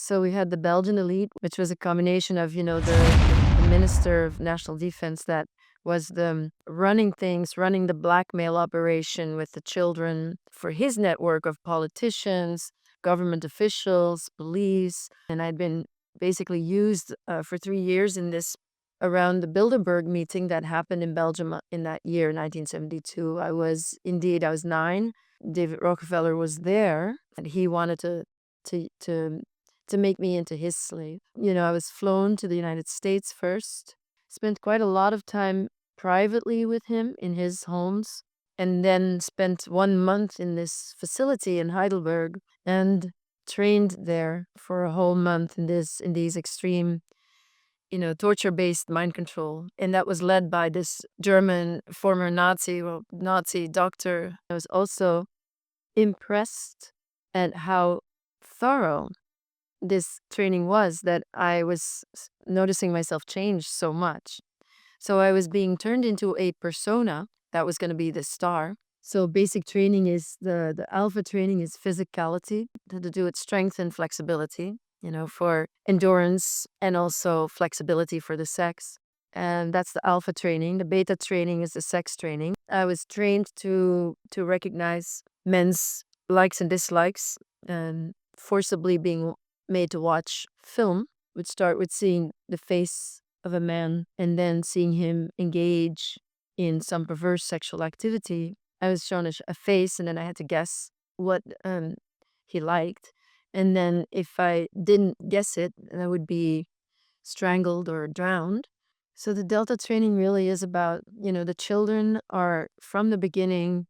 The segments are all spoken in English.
So we had the Belgian elite, which was a combination of, the Minister of National Defense that was the running things, running the blackmail operation with the children for his network of politicians, government officials, police. And I'd been basically used for 3 years in this around the Bilderberg meeting that happened in Belgium in that year, 1972. I was 9. David Rockefeller was there, and he wanted to to to make me into his slave. I was flown to the United States first, spent quite a lot of time privately with him in his homes, and then spent 1 month in this facility in Heidelberg and trained there for a whole month in these extreme, torture-based mind control. And that was led by this German former Nazi doctor. I was also impressed at how thorough this training was, that I was noticing myself change so much. So I was being turned into a persona that was going to be the star. So basic training is the alpha training is physicality, to do with strength and flexibility, for endurance and also flexibility for the sex. And that's the alpha training. The beta training is the sex training. I was trained to recognize men's likes and dislikes, and forcibly being made to watch film. Would start with seeing the face of a man and then seeing him engage in some perverse sexual activity. I was shown a face, and then I had to guess what he liked. And then if I didn't guess it, I would be strangled or drowned. So the Delta training really is about, the children are from the beginning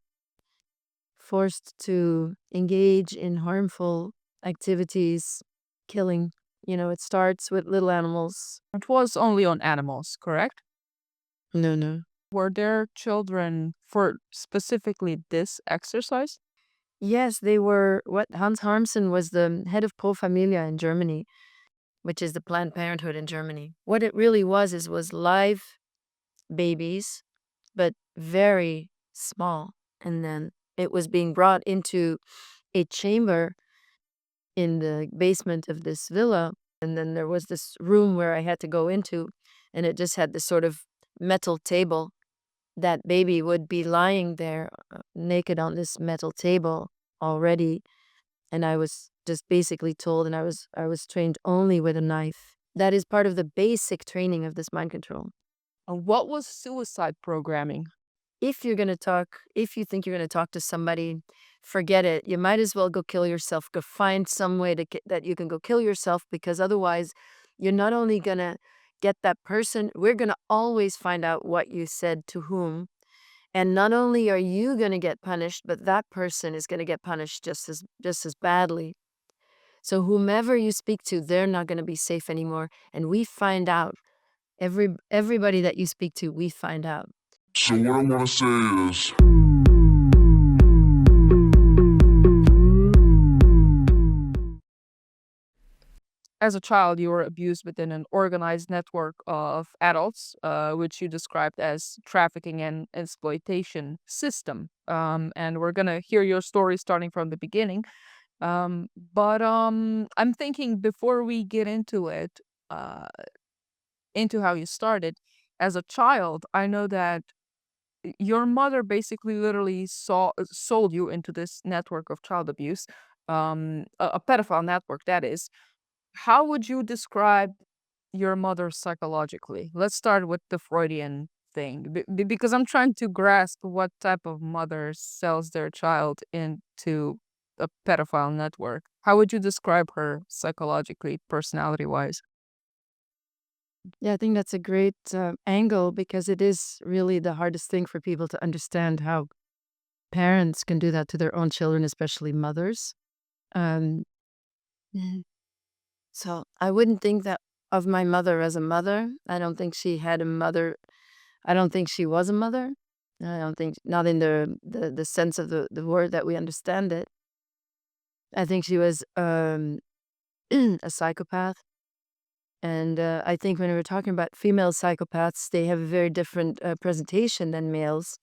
forced to engage in harmful activities, killing. It starts with little animals. It was only on animals, correct? No, no. Were there children for specifically this exercise? Yes, they were. What Hans Harmsen was the head of Pro Familia in Germany, which is the Planned Parenthood in Germany. What it really was live babies, but very small. And then it was being brought into a chamber in the basement of this villa. And then there was this room where I had to go into, and it just had this sort of metal table. That baby would be lying there naked on this metal table already. And I was just basically told, and I was trained only with a knife. That is part of the basic training of this mind control. What was suicide programming? If you think you're going to talk to somebody, forget it. You might as well go kill yourself. Go find some way that you can go kill yourself, because otherwise you're not only going to get that person, we're going to always find out what you said to whom. And not only are you going to get punished, but that person is going to get punished just as badly. So whomever you speak to, they're not going to be safe anymore. And we find out, everybody that you speak to, we find out. So what I want to say is, as a child, you were abused within an organized network of adults, which you described as trafficking and exploitation system. And we're gonna hear your story starting from the beginning. But I'm thinking, before we get into it, into how you started as a child, I know that your mother basically literally sold you into this network of child abuse, a pedophile network, that is. How would you describe your mother psychologically? Let's start with the Freudian thing, because I'm trying to grasp what type of mother sells their child into a pedophile network. How would you describe her psychologically, personality-wise? Yeah, I think that's a great angle, because it is really the hardest thing for people to understand, how parents can do that to their own children, especially mothers. Um, Mhm. So I wouldn't think that of my mother as a mother. I don't think she had a mother. I don't think she was a mother. I don't think, not in the sense of the word that we understand it. I think she was a psychopath. And I think when we were talking about female psychopaths, they have a very different presentation than males.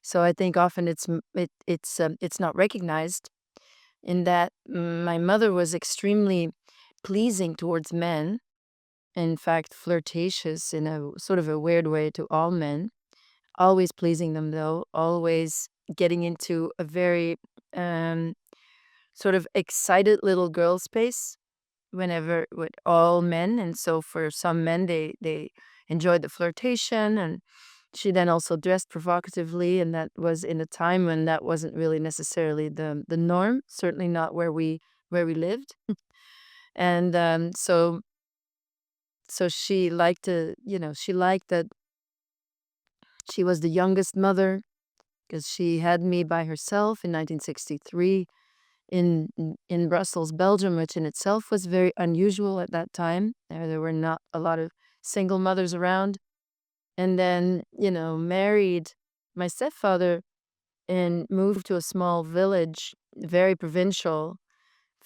So I think often it's not recognized, in that my mother was extremely pleasing towards men. In fact, flirtatious in a sort of a weird way to all men. Always pleasing them, though. Always getting into a very um, sort of excited little girl space whenever with all men. And so for some men, they enjoyed the flirtation, and she then also dressed provocatively, and that was in a time when that wasn't really necessarily the norm, certainly not where we lived. And so she liked to, she liked that she was the youngest mother because she had me by herself in 1963 in Brussels, Belgium, which in itself was very unusual at that time. There were not a lot of single mothers around. And then, married my stepfather and moved to a small village, very provincial,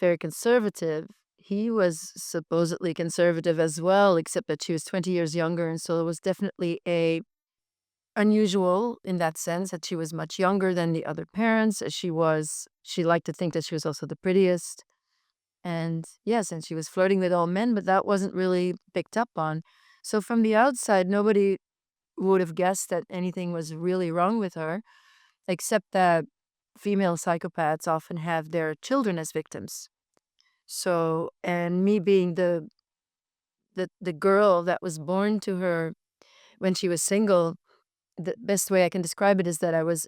very conservative. He was supposedly conservative as well, except that she was 20 years younger. And so it was definitely a unusual in that sense that she was much younger than the other parents. She liked to think that she was also the prettiest. And yes, and she was flirting with all men, but that wasn't really picked up on. So from the outside, nobody would have guessed that anything was really wrong with her, except that female psychopaths often have their children as victims. So, and me being the girl that was born to her when she was single, the best way I can describe it is that I was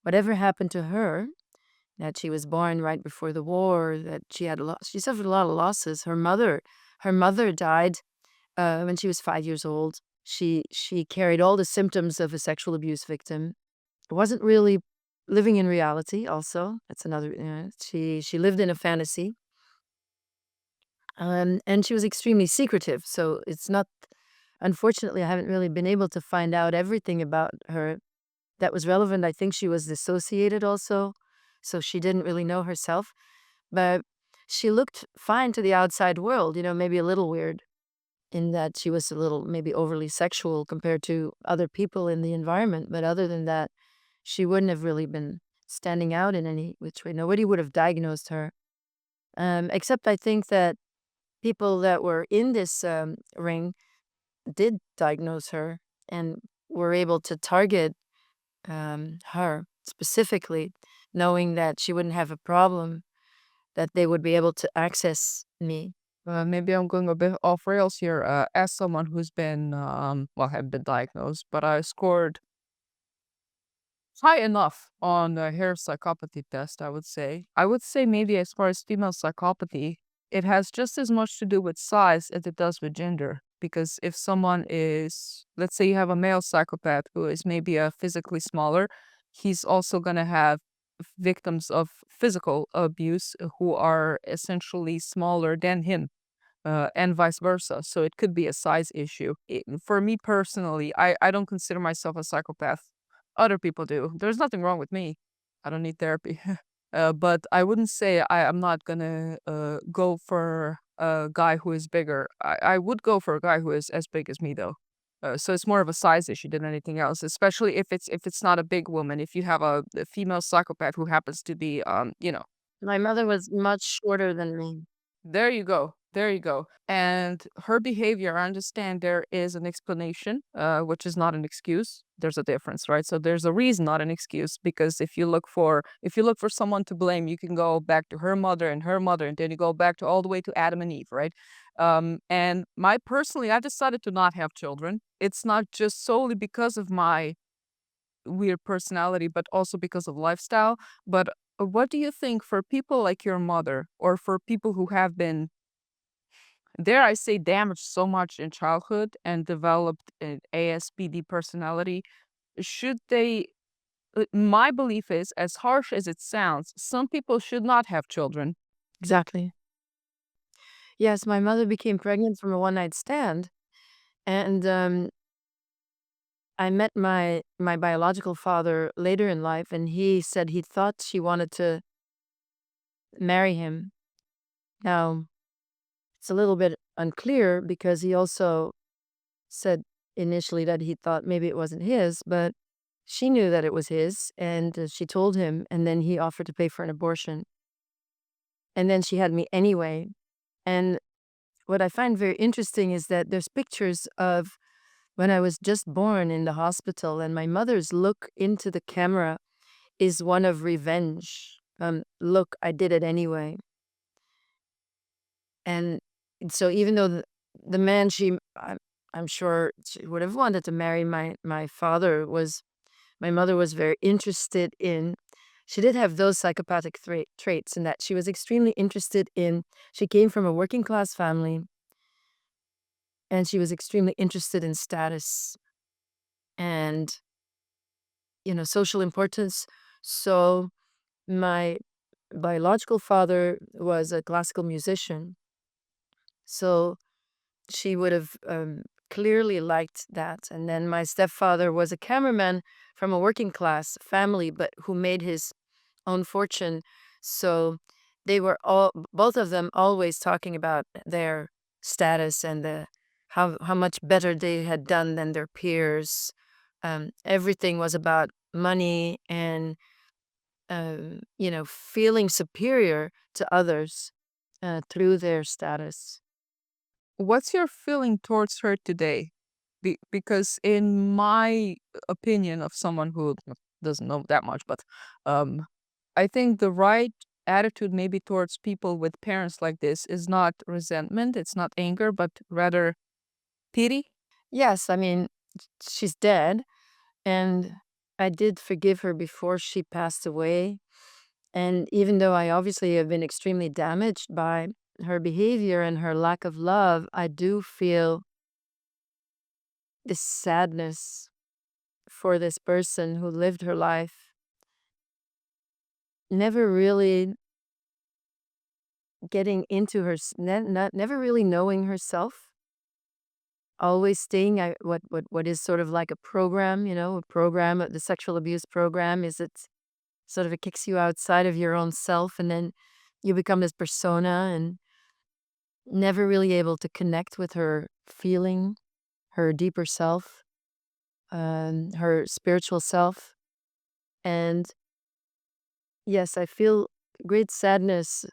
whatever happened to her, that she was born right before the war, that she suffered a lot of losses. Her mother died when she was 5 years old. She carried all the symptoms of a sexual abuse victim. Wasn't really living in reality. Also, that's another. She lived in a fantasy, and she was extremely secretive. So it's not. Unfortunately, I haven't really been able to find out everything about her that was relevant. I think she was dissociated also, so she didn't really know herself. But she looked fine to the outside world. Maybe a little weird in that she was a little maybe overly sexual compared to other people in the environment. But other than that, she wouldn't have really been standing out in any which way. Nobody would have diagnosed her. Except I think that people that were in this ring did diagnose her and were able to target her specifically, knowing that she wouldn't have a problem, that they would be able to access me. Maybe I'm going a bit off rails here. As someone who's been, well, have been diagnosed, but I scored high enough on the hair psychopathy test, I would say. I would say maybe as far as female psychopathy, it has just as much to do with size as it does with gender. Because if someone is, let's say you have a male psychopath who is maybe physically smaller, he's also going to have victims of physical abuse who are essentially smaller than him. And vice versa. So it could be a size issue. For me personally, I don't consider myself a psychopath. Other people do. There's nothing wrong with me. I don't need therapy. But I wouldn't say I'm not gonna go for a guy who is bigger. I would go for a guy who is as big as me though. So it's more of a size issue than anything else, especially if it's not a big woman. If you have a female psychopath who happens to be My mother was much shorter than me. there you go. There you go. And her behavior, I understand there is an explanation, which is not an excuse. There's a difference, right? So there's a reason, not an excuse, because if you look for someone to blame, you can go back to her mother, and then you go back to all the way to Adam and Eve, right? And I decided to not have children. It's not just solely because of my weird personality, but also because of lifestyle. But what do you think for people like your mother, or for people who have been, dare I say, damaged so much in childhood and developed an ASPD personality? Should they? My belief is, as harsh as it sounds, some people should not have children. Exactly. Yes, my mother became pregnant from a one-night stand, and I met my biological father later in life, and he said he thought she wanted to marry him. Now, it's a little bit unclear because he also said initially that he thought maybe it wasn't his, but she knew that it was his, and she told him, and then he offered to pay for an abortion. And then she had me anyway. And what I find very interesting is that there's pictures of when I was just born in the hospital, and my mother's look into the camera is one of revenge. Look, I did it anyway. And so even though the man I'm sure she would have wanted to marry, my father was, my mother was very interested in, she did have those psychopathic traits in that she was extremely interested in, she came from a working class family, and she was extremely interested in status and, social importance. So my biological father was a classical musician. So she would have clearly liked that. And then my stepfather was a cameraman from a working class family, but who made his own fortune. So they were both of them always talking about their status and how much better they had done than their peers. Everything was about money and feeling superior to others through their status. What's your feeling towards her today? Because in my opinion of someone who doesn't know that much, but um, I think the right attitude maybe towards people with parents like this is not resentment, it's not anger, but rather pity. Yes, I mean, she's dead, and I did forgive her before she passed away. And even though I obviously have been extremely damaged by her behavior and her lack of love, I do feel this sadness for this person who lived her life, never really getting into never really knowing herself, always staying at what is sort of like a program, a program, the sexual abuse program is, it's sort of, it kicks you outside of your own self, and then you become this persona, and never really able to connect with her feeling, her deeper self, her spiritual self. And yes, I feel great sadness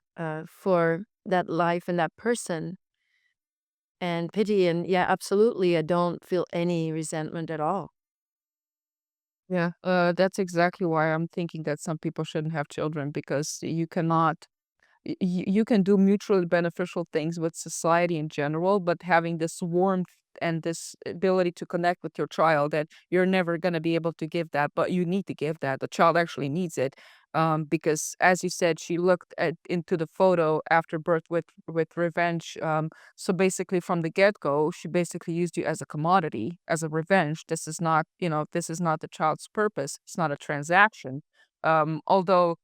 for that life and that person, and pity. And yeah, absolutely, I don't feel any resentment at all. Yeah, that's exactly why I'm thinking that some people shouldn't have children because you cannot you can do mutually beneficial things with society in general, but having this warmth and this ability to connect with your child that you're never going to be able to give that, but you need to give that. The child actually needs it. Because as you said, she looked into the photo after birth with revenge. So basically from the get-go, she basically used you as a commodity, as a revenge. This is not, this is not the child's purpose. It's not a transaction. Although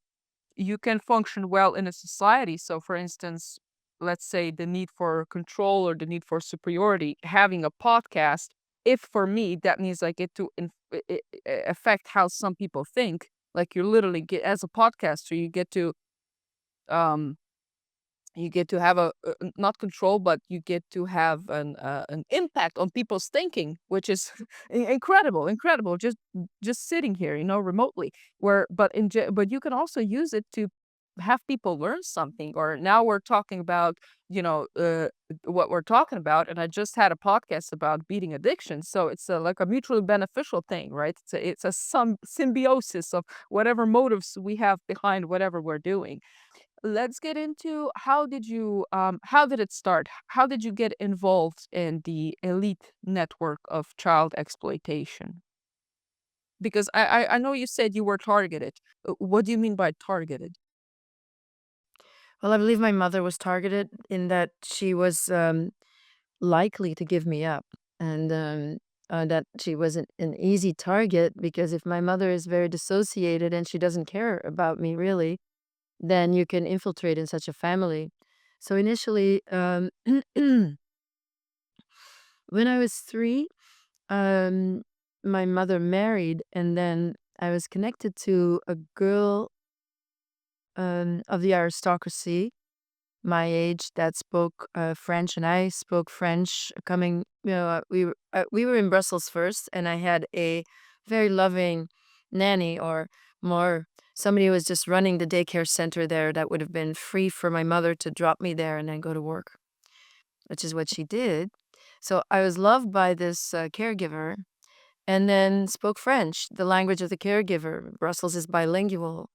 you can function well in a society. So, for instance, let's say the need for control or the need for superiority, having a podcast, if for me that means I get to affect how some people think, like you literally get as a podcaster, um, you get to have not control, but you get to have an impact on people's thinking, which is incredible. Just sitting here, remotely. But you can also use it to have people learn something. Or now we're talking about you know uh, what we're talking about, and I just had a podcast about beating addiction. So it's like a mutually beneficial thing, right? It's a some symbiosis of whatever motives we have behind whatever we're doing. Let's get into how did it start? How did you get involved in the elite network of child exploitation? Because I know you said you were targeted. What do you mean by targeted? Well, I believe my mother was targeted in that she was likely to give me up, and that she was an easy target, because if my mother is very dissociated and she doesn't care about me really, then you can infiltrate in such a family. So initially, when I was 3, um, my mother married, and then I was connected to a girl of the aristocracy, my age, that spoke French, and I spoke French. Coming, we were in Brussels first, and I had a very loving nanny, or more somebody was just running the daycare center there that would have been free for my mother to drop me there and then go to work, which is what she did. So I was loved by this caregiver, and then spoke French, the language of the caregiver. Brussels is bilingual.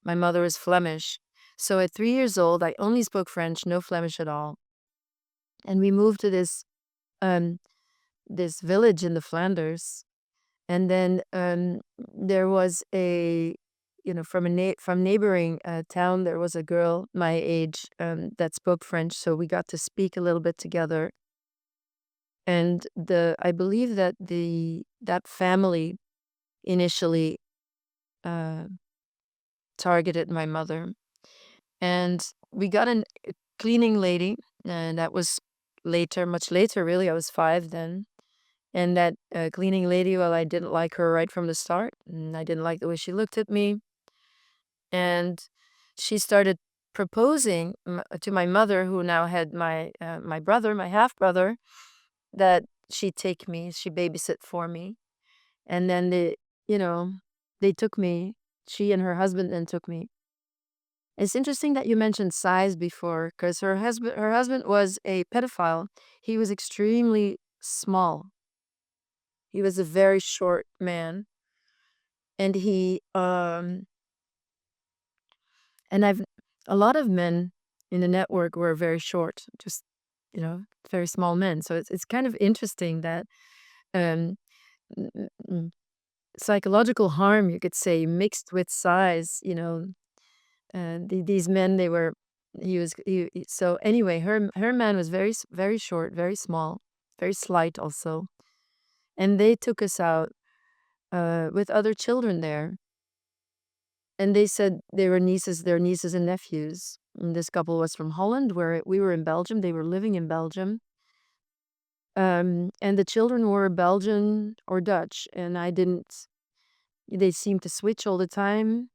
My mother is Flemish. So at 3 years old, I only spoke French, no Flemish at all. And we moved to this village in the Flanders. And then there was from neighboring town, there was a girl my age that spoke French. So we got to speak a little bit together. And I believe that that family initially targeted my mother. And we got a cleaning lady, and that was later, much later, really. I was 5 then. And that cleaning lady, well, I didn't like her right from the start, and I didn't like the way she looked at me. And she started proposing to my mother, who now had my brother, my half-brother, that she'd take me, she babysit for me. And then they took me. She and her husband then took me. It's interesting that you mentioned size before, because her husband was a pedophile. He was extremely small. He was a very short man, and a lot of men in the network were very short, just very small men. So it's kind of interesting that um, n- n- psychological harm, you could say, mixed with size. These men, so anyway, her man was very short, very small, very slight also. And they took us out with other children there. And they said their nieces and nephews. And this couple was from Holland, where we were in Belgium. They were living in Belgium. And the children were Belgian or Dutch. And they seemed to switch all the time.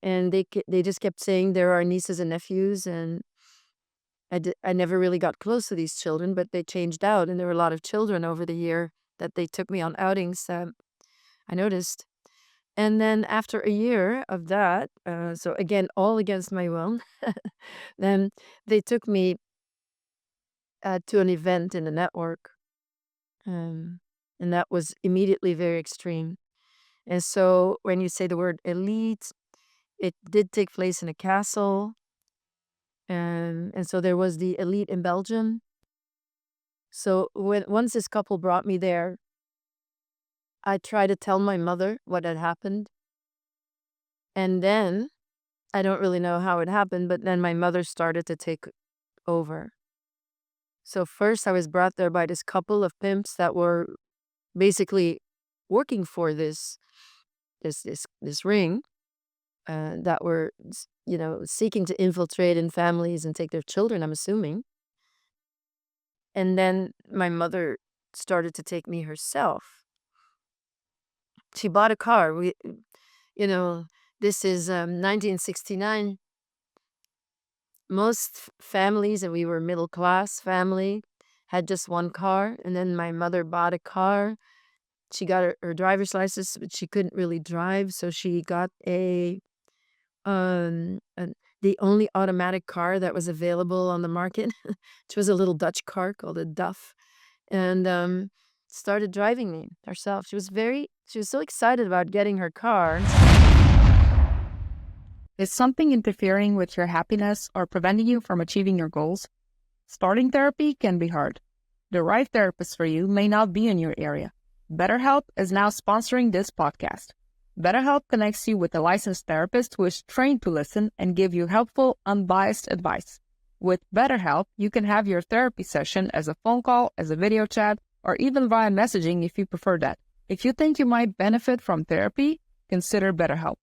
And they just kept saying there are nieces and nephews. And I never really got close to these children, but they changed out. And there were a lot of children over the year that they took me on outings. I noticed. And then after a year of that, so again, all against my will, then they took me to an event in the network. And that was immediately very extreme. And so when you say the word elite, it did take place in a castle. And so there was the elite in Belgium. So once this couple brought me there, I tried to tell my mother what had happened. And then, I don't really know how it happened, but then my mother started to take over. So first I was brought there by this couple of pimps that were basically working for this ring, that were seeking to infiltrate in families and take their children, I'm assuming. And then my mother started to take me herself. She bought a car. This is 1969. Most families, and we were middle class family, had just one car. And then my mother bought a car. She got her driver's license, but she couldn't really drive, so she got the only automatic car that was available on the market, which was a little Dutch car called a Duff, and started driving me herself. She was so excited about getting her car. Is something interfering with your happiness or preventing you from achieving your goals? Starting therapy can be hard. The right therapist for you may not be in your area. BetterHelp is now sponsoring this podcast. BetterHelp connects you with a licensed therapist who is trained to listen and give you helpful, unbiased advice. With BetterHelp, you can have your therapy session as a phone call, as a video chat, or even via messaging if you prefer that. If you think you might benefit from therapy, consider BetterHelp.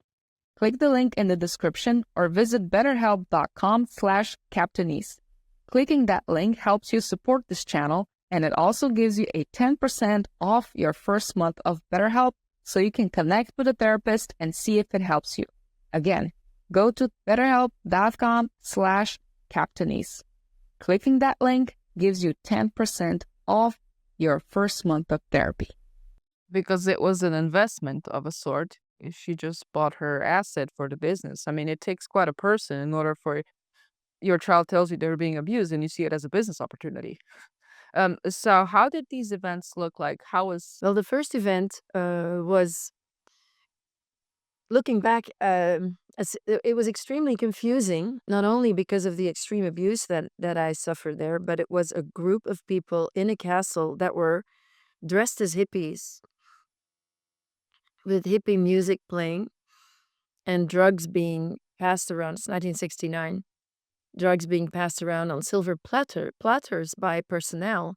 Click the link in the description or visit betterhelp.com/Captainese. Clicking that link helps you support this channel, and it also gives you a 10% off your first month of BetterHelp, so you can connect with a therapist and see if it helps you. Again, go to betterhelp.com/Captainese. Clicking that link gives you 10% off your first month of therapy. Because it was an investment of a sort. she just bought her asset for the business. I mean, it takes quite a person in order for your child tells you they're being abused and you see it as a business opportunity. So how did these events look like? How was Well, the first event was looking back, it was extremely confusing, not only because of the extreme abuse that I suffered there, but it was a group of people in a castle that were dressed as hippies with hippie music playing and drugs being passed around. It's 1969. Drugs being passed around on silver platters by personnel,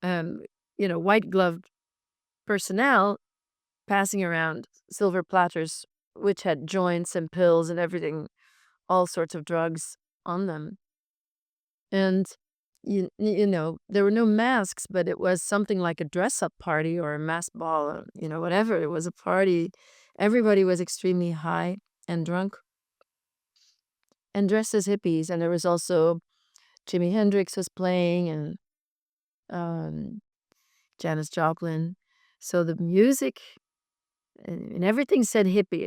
um, white gloved personnel passing around silver platters, which had joints and pills and everything, all sorts of drugs on them. And there were no masks, but it was something like a dress-up party or a mass ball, or, whatever. It was a party. Everybody was extremely high and drunk and dressed as hippies. And there was also Jimi Hendrix was playing, and um, Janis Joplin. So the music and everything said hippie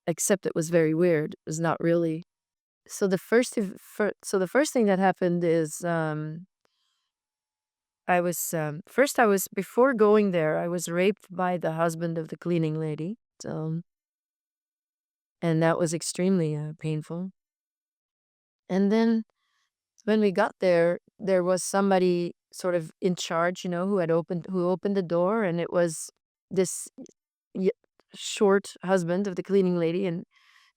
except it was very weird. It was not really. So the first thing that happened is I was before going there, I was raped by the husband of the cleaning lady. So, and that was extremely painful. And then when we got there, there was somebody sort of in charge, who opened the door, and it was this y- short husband of the cleaning lady and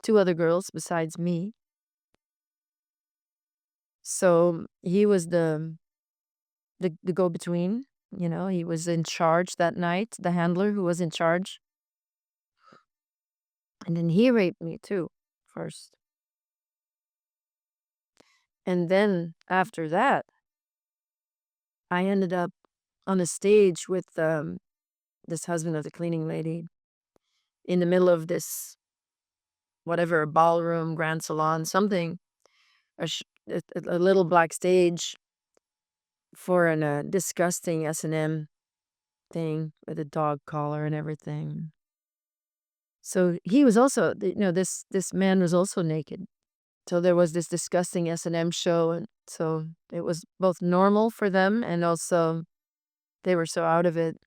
two other girls besides me. So he was the go-between. He was in charge that night, the handler who was in charge. And then he raped me too, first. And then after that, I ended up on a stage with this husband of the cleaning lady in the middle of this, whatever, ballroom, grand salon, something, a little black stage for a disgusting S&M thing with a dog collar and everything. So he was also, this man was also naked. So there was this disgusting S&M show, and so it was both normal for them and also they were so out of it.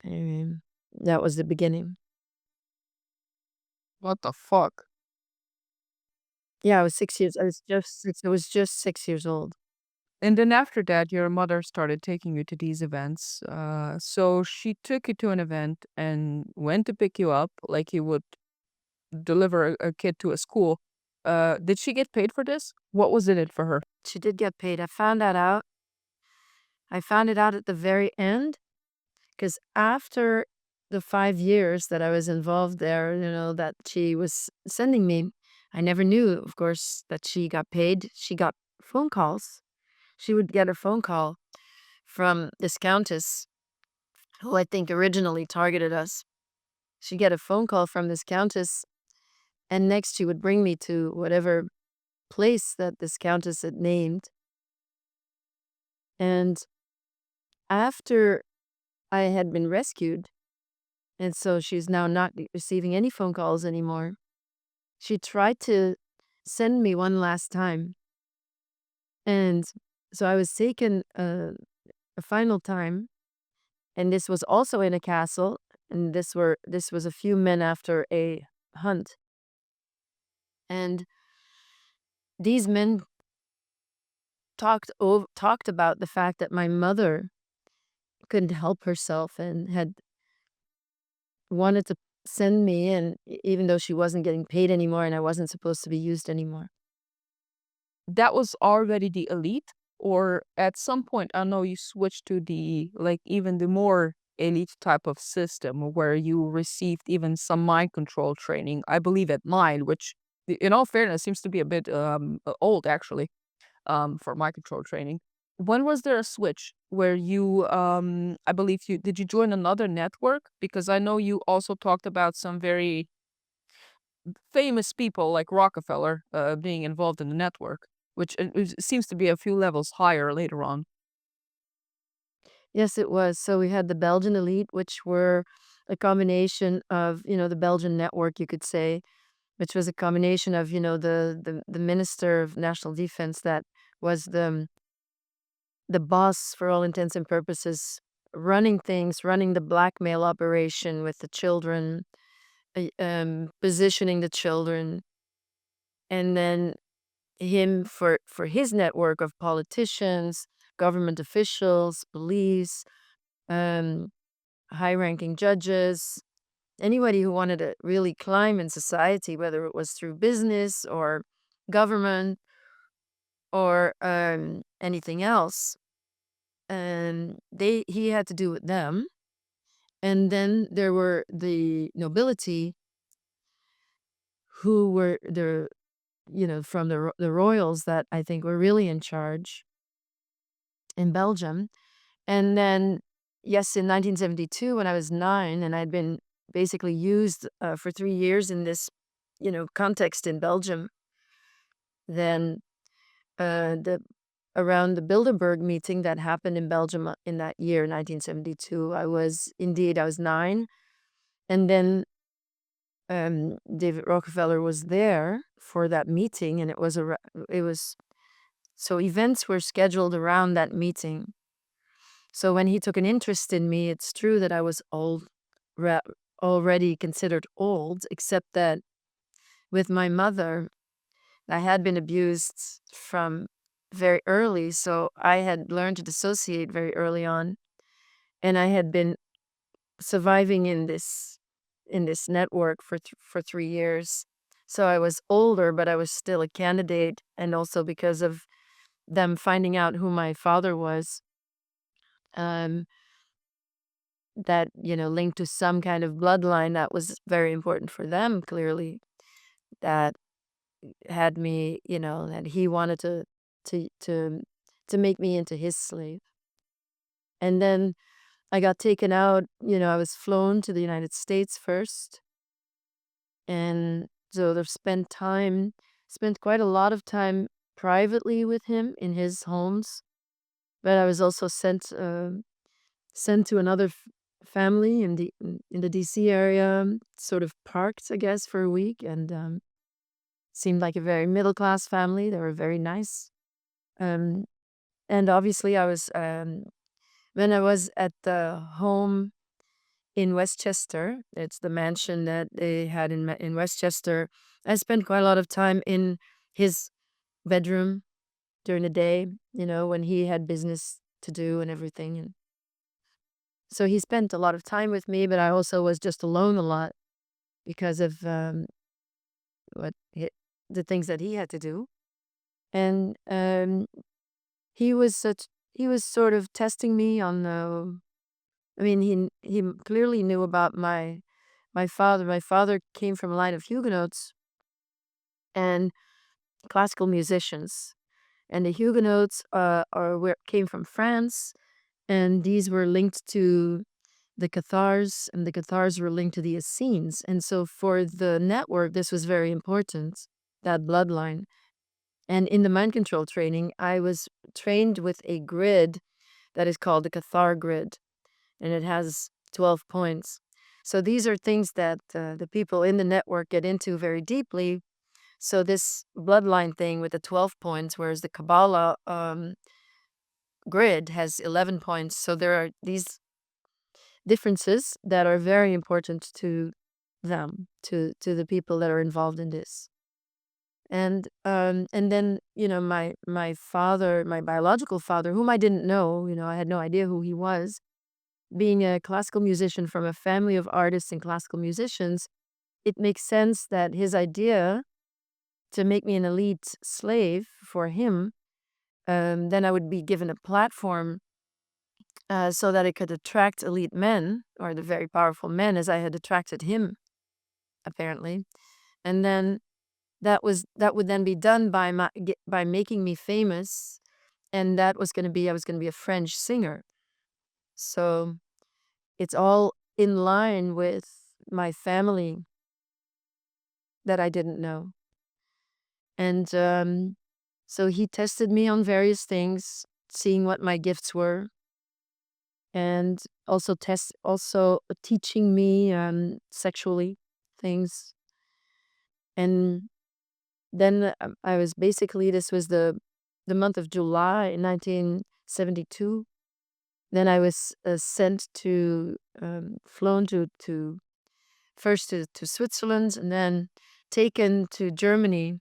Anyway, that was the beginning. what the fuck? Yeah, I was 6 years. I was just 6 years old. And then after that, your mother started taking you to these events. So she took you to an event and went to pick you up, like you would deliver a kid to a school. Did she get paid for this? What was in it for her? She did get paid. I found that out. I found it out at the very end because after the 5 years that I was involved there, that she was sending me, I never knew, of course, that she got paid. She got phone calls. She would get a phone call from this countess who I think originally targeted us. She'd get a phone call from this countess, and next she would bring me to whatever place that this countess had named. And after I had been rescued, and so she's now not receiving any phone calls anymore, she tried to send me one last time. And so I was taken a final time, and this was also in a castle, and this was a few men after a hunt. And these men talked about the fact that my mother couldn't help herself and had wanted to send me in, even though she wasn't getting paid anymore and I wasn't supposed to be used anymore. That was already the elite, or at some point, I know you switched to the, like, even the more elite type of system where you received even some mind control training, I believe at mine, which, in all fairness, seems to be a bit old actually, for mind control training. When was there a switch where you, I believe did you join another network? Because I know you also talked about some very famous people like Rockefeller being involved in the network, which it seems to be a few levels higher later on. Yes, it was. So we had the Belgian elite, which were a combination of, the Belgian network, you could say, which was a combination of, the Minister of National Defense that was the boss for all intents and purposes, running things, running the blackmail operation with the children, positioning the children, and then him for his network of politicians, government officials, police, um, high-ranking judges, anybody who wanted to really climb in society, whether it was through business or government or anything else. He had to do with them. And then there were the nobility who were from the royals that I think were really in charge in Belgium. And then, yes, in 1972, when I was 9 and I'd been basically used for 3 years in this, context in Belgium, then the around the Bilderberg meeting that happened in Belgium in that year, 1972, I was 9, and then David Rockefeller was there for that meeting, and it was so events were scheduled around that meeting. So when he took an interest in me, it's true that I was ra- already considered old, except that with my mother, I had been abused from very early, so I had learned to dissociate very early on, and I had been surviving in this network for 3 years. So I was older, but I was still a candidate, and also because of them finding out who my father was, um, that linked to some kind of bloodline that was very important for them. Clearly, that had me, that he wanted to to to make me into his slave. And then I got taken out. I was flown to the United States first, and so they've spent quite a lot of time privately with him in his homes. But I was also sent to another family in the DC area, sort of parked, I guess, for a week, and seemed like a very middle class family. They were very nice. Um, and obviously, when I was at the home in Westchester. It's the mansion that they had in Westchester. I spent quite a lot of time in his bedroom during the day, when he had business to do and everything. And so he spent a lot of time with me, but I also was just alone a lot because of what the things that he had to do. And he was sort of testing me on the. I mean, he clearly knew about my father. My father came from a line of Huguenots and classical musicians, and the Huguenots came from France, and these were linked to the Cathars, and the Cathars were linked to the Essenes. And so for the network, this was very important, that bloodline. And in the mind control training, I was trained with a grid that is called the Cathar grid, and it has 12 points. So these are things that the people in the network get into very deeply. So this bloodline thing with the 12 points, whereas the Kabbalah grid has 11 points. So there are these differences that are very important to them, to the people that are involved in this. And then my father, my biological father, whom I didn't know, I had no idea who he was, being a classical musician from a family of artists and classical musicians, it makes sense that his idea to make me an elite slave for him, then I would be given a platform so that I could attract elite men or the very powerful men as I had attracted him, apparently. And then that would then be done by making me famous, and I was going to be a French singer. So it's all in line with my family that I didn't know. And so he tested me on various things, seeing what my gifts were. and also teaching me sexually things. And then I was basically, this was the month of July in 1972. Then I was sent to flown to first to Switzerland, and then taken to Germany,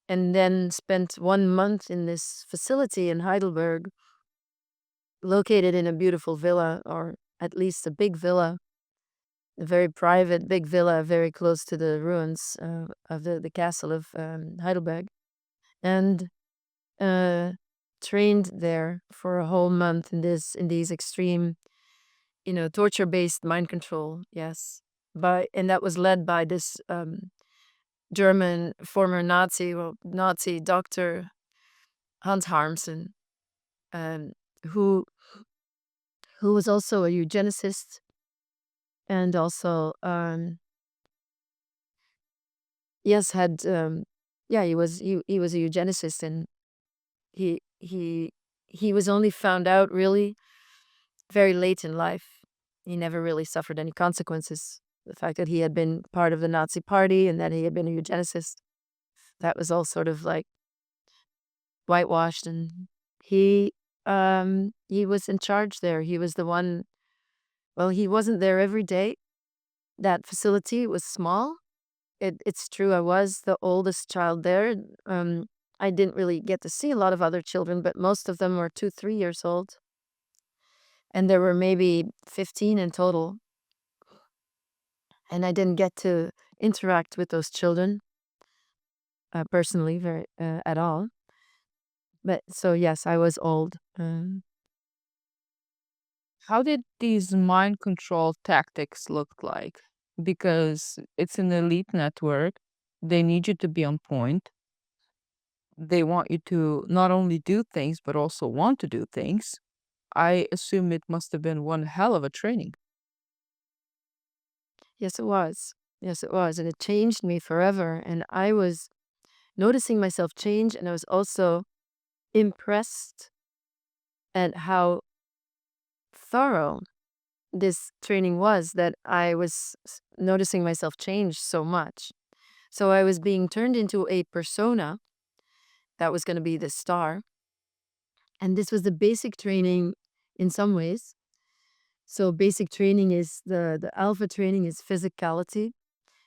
and then spent 1 month in this facility in Heidelberg, located in a beautiful villa, or at least a big villa, a very private big villa, very close to the ruins of the castle of Heidelberg, and uh, trained there for a whole month in these extreme, torture based mind control. Yes, and that was led by this German former Nazi doctor, Hans Harmsen, um, who was also a eugenicist, and also yes, had yeah, he was a eugenicist, and he he he was only found out really very late in life. He never really suffered any consequences. The fact that he had been part of the Nazi party and that he had been a eugenicist, that was all sort of like whitewashed. And he was in charge there. He was the one. Well, he wasn't there every day. That facility was small. It's true, I was the oldest child there. Um, I didn't really get to see a lot of other children, but most of them were 2, 3 years old. And there were maybe 15 in total. And I didn't get to interact with those children personally, very at all. But so yes, I was old. How did these mind control tactics look like? Because it's an elite network. They need you to be on point. They want you to not only do things, but also want to do things. I assume it must have been one hell of a training. Yes, it was. Yes, it was, and it changed me forever. And I was noticing myself change, and I was also impressed at how thorough this training was, that I was noticing myself change so much. So I was being turned into a persona that was going to be the star. And this was the basic training in some ways. So basic training is the alpha training is physicality,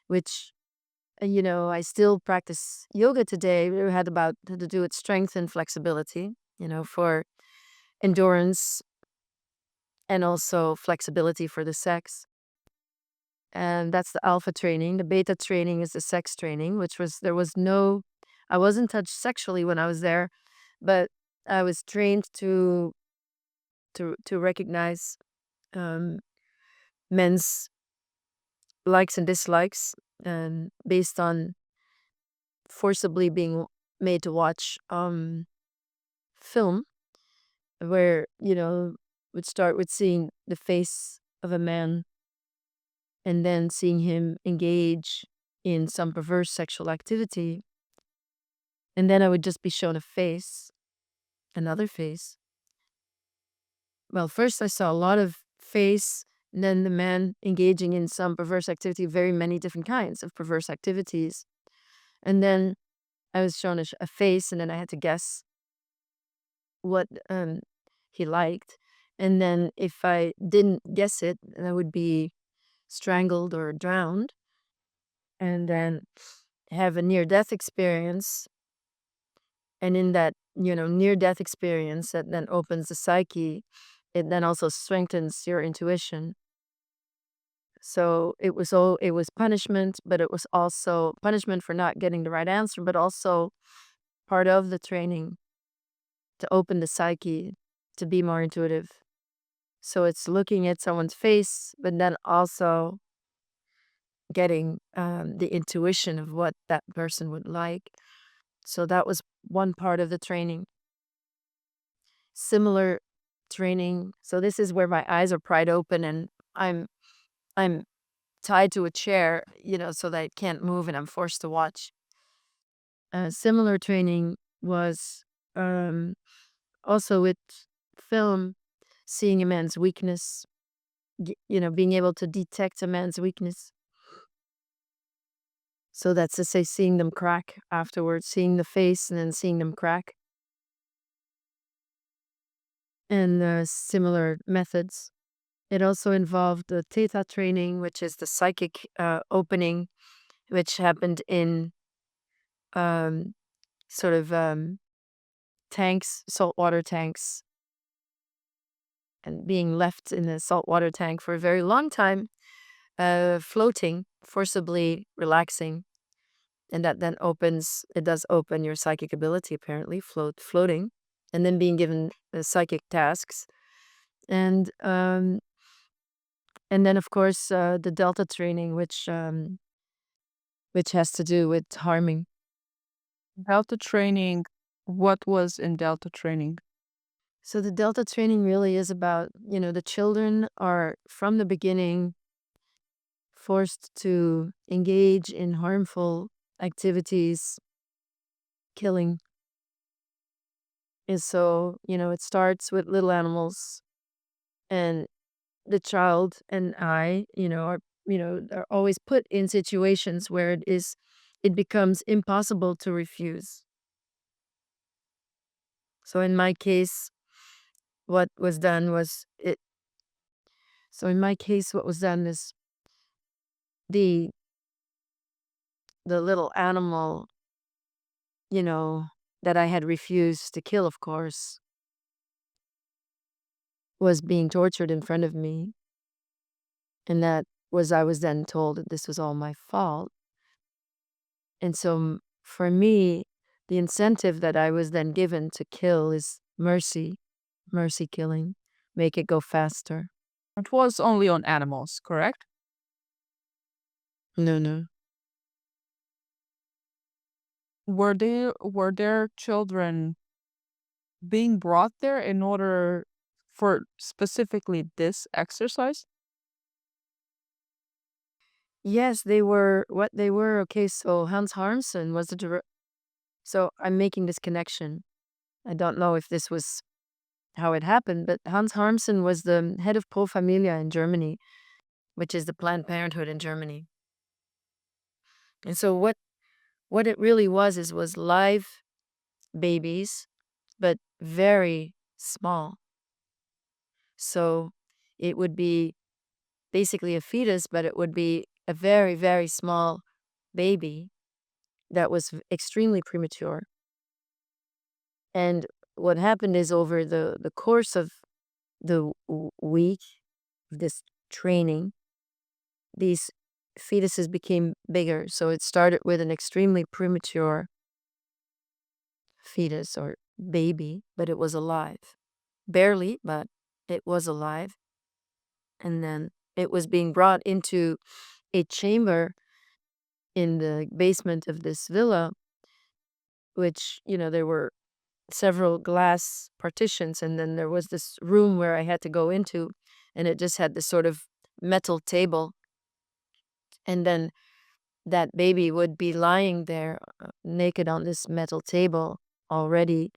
which I still practice yoga today. We had about to do with strength and flexibility, for endurance, and also flexibility for the sex. And that's the alpha training. The beta training is the sex training, which was, I wasn't touched sexually when I was there, but I was trained to recognize um, men's likes and dislikes, and based on forcibly being made to watch film, where would start with seeing the face of a man, and then seeing him engage in some perverse sexual activity, and then I would just be shown a face, another face. Well, first I saw a lot of face, and then the man engaging in some perverse activity, very many different kinds of perverse activities. And then I was shown a face, and then I had to guess what he liked. And then if I didn't guess it, then I would be strangled or drowned, and then have a near death experience. And in that, near death experience that then opens the psyche, it then also strengthens your intuition. So it was punishment, but it was also punishment for not getting the right answer, but also part of the training to open the psyche to be more intuitive. So it's looking at someone's face, but then also getting the intuition of what that person would like. So that was one part of the training. Similar training. So this is where my eyes are pried open, and I'm tied to a chair, so that I can't move, and I'm forced to watch. Similar training was also with film. seeing a man's weakness, being able to detect a man's weakness. So that's to say, seeing them crack afterwards, seeing the face and then seeing them crack. And similar methods. It also involved the theta training, which is the psychic opening, which happened in um, sort of tanks, saltwater tanks, and being left in a saltwater tank for a very long time, floating, forcibly relaxing. And that then it does open your psychic ability, apparently, floating, and then being given psychic tasks. And then, of course, the delta training, which has to do with harming. Delta training, what was in Delta training? So the delta training really is about, the children are from the beginning forced to engage in harmful activities, killing. And so, it starts with little animals, and the child and are always put in situations where it becomes impossible to refuse. So in my case, what was done was it. So in my case, what was done is the little animal, that I had refused to kill, of course, was being tortured in front of me, and I was then told that this was all my fault. And so for me, the incentive that I was then given to kill is mercy killing, make it go faster. It was only on animals, correct? No. Were there children being brought there in order for specifically this exercise? Yes, they were what they were. Okay, so Hans Harmsen was the direct. So I'm making this connection. I don't know if this was how it happened, but Hans Harmsen was the head of Pro Familia in Germany, which is the Planned Parenthood in Germany. And so what it really was live babies, but very small. So it would be basically a fetus, but it would be a very, very small baby that was extremely premature. And what happened is over the course of the week of this training, these fetuses became bigger. So it started with an extremely premature fetus or baby, but it was alive. Barely, but it was alive. And then it was being brought into a chamber in the basement of this villa, which, there were several glass partitions, and then there was this room where I had to go into, and it just had this sort of metal table. And then that baby would be lying there naked on this metal table already,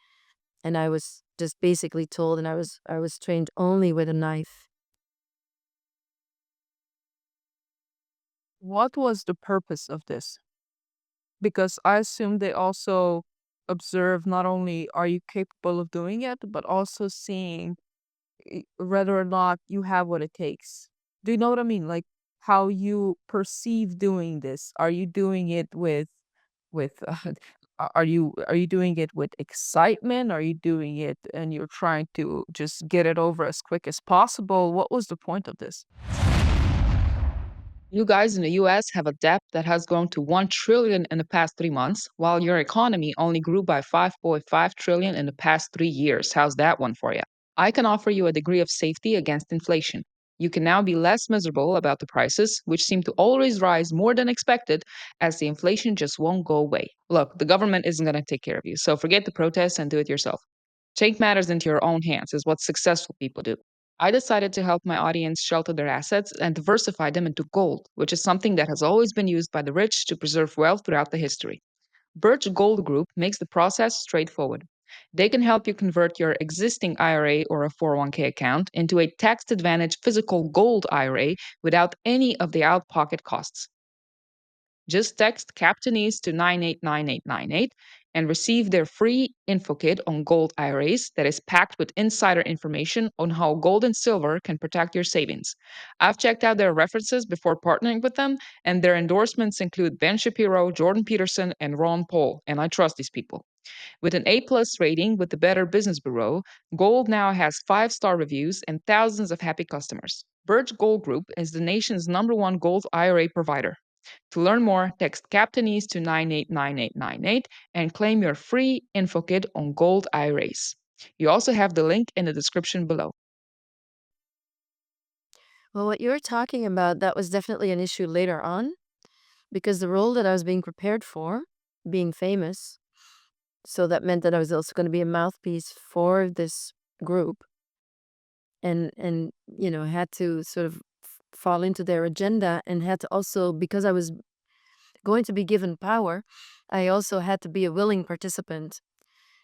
and I was just basically told, and I was trained only with a knife. What was the purpose of this? Because I assume they also observe not only are you capable of doing it, but also seeing whether or not you have what it takes. Do you know what I mean? Like how you perceive doing this. Are you doing it with are you doing it with excitement? Are you doing it and you're trying to just get it over as quick as possible? What was the point of this? You guys in the US have a debt that has grown to 1 trillion in the past 3 months, while your economy only grew by 5.5 trillion in the past 3 years. How's that one for you? I can offer you a degree of safety against inflation. You can now be less miserable about the prices, which seem to always rise more than expected, as the inflation just won't go away. Look, the government isn't going to take care of you, so forget the protests and do it yourself. Take matters into your own hands is what successful people do. I decided to help my audience shelter their assets and diversify them into gold, which is something that has always been used by the rich to preserve wealth throughout the history. Birch Gold Group makes the process straightforward. They can help you convert your existing IRA or a 401k account into a tax advantage physical gold IRA without any of the out pocket costs. Just text Captainese to 989898 and receive their free info kit on gold IRAs that is packed with insider information on how gold and silver can protect your savings. I've checked out their references before partnering with them, and their endorsements include Ben Shapiro, Jordan Peterson, and Ron Paul, and I trust these people. With an A+ rating with the Better Business Bureau, Gold now has 5-star reviews and thousands of happy customers. Birch Gold Group is the nation's #1 gold IRA provider. To learn more, text Captainese to 989898 and claim your free info kit on gold IRAs. You also have the link in the description below. Well, what you're talking about, that was definitely an issue later on, because the role that I was being prepared for, being famous, so that meant that I was also going to be a mouthpiece for this group, and had to sort of fall into their agenda, and had to also, because I was going to be given power, I also had to be a willing participant.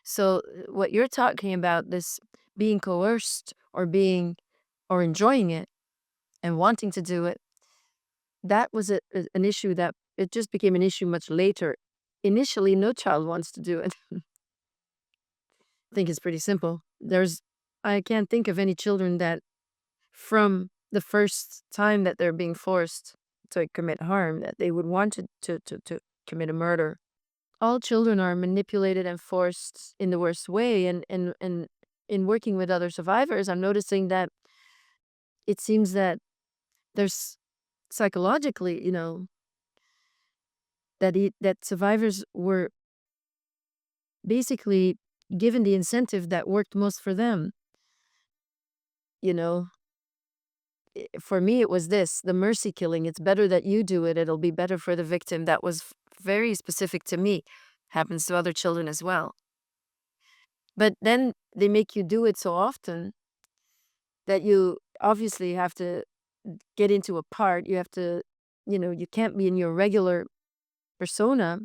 So what you're talking about, this being coerced or enjoying it and wanting to do it, that was an issue that it just became an issue much later. Initially, no child wants to do it. I think it's pretty simple. I can't think of any children that from the first time that they're being forced to commit harm, that they would want to commit a murder. All children are manipulated and forced in the worst way. And in working with other survivors, I'm noticing that it seems that there's psychologically, that survivors were basically given the incentive that worked most for them. You know, for me, it was the mercy killing. It's better that you do it. It'll be better for the victim. That was very specific to me. Happens to other children as well. But then they make you do it so often that you obviously have to get into a part. You have to, you can't be in your regular persona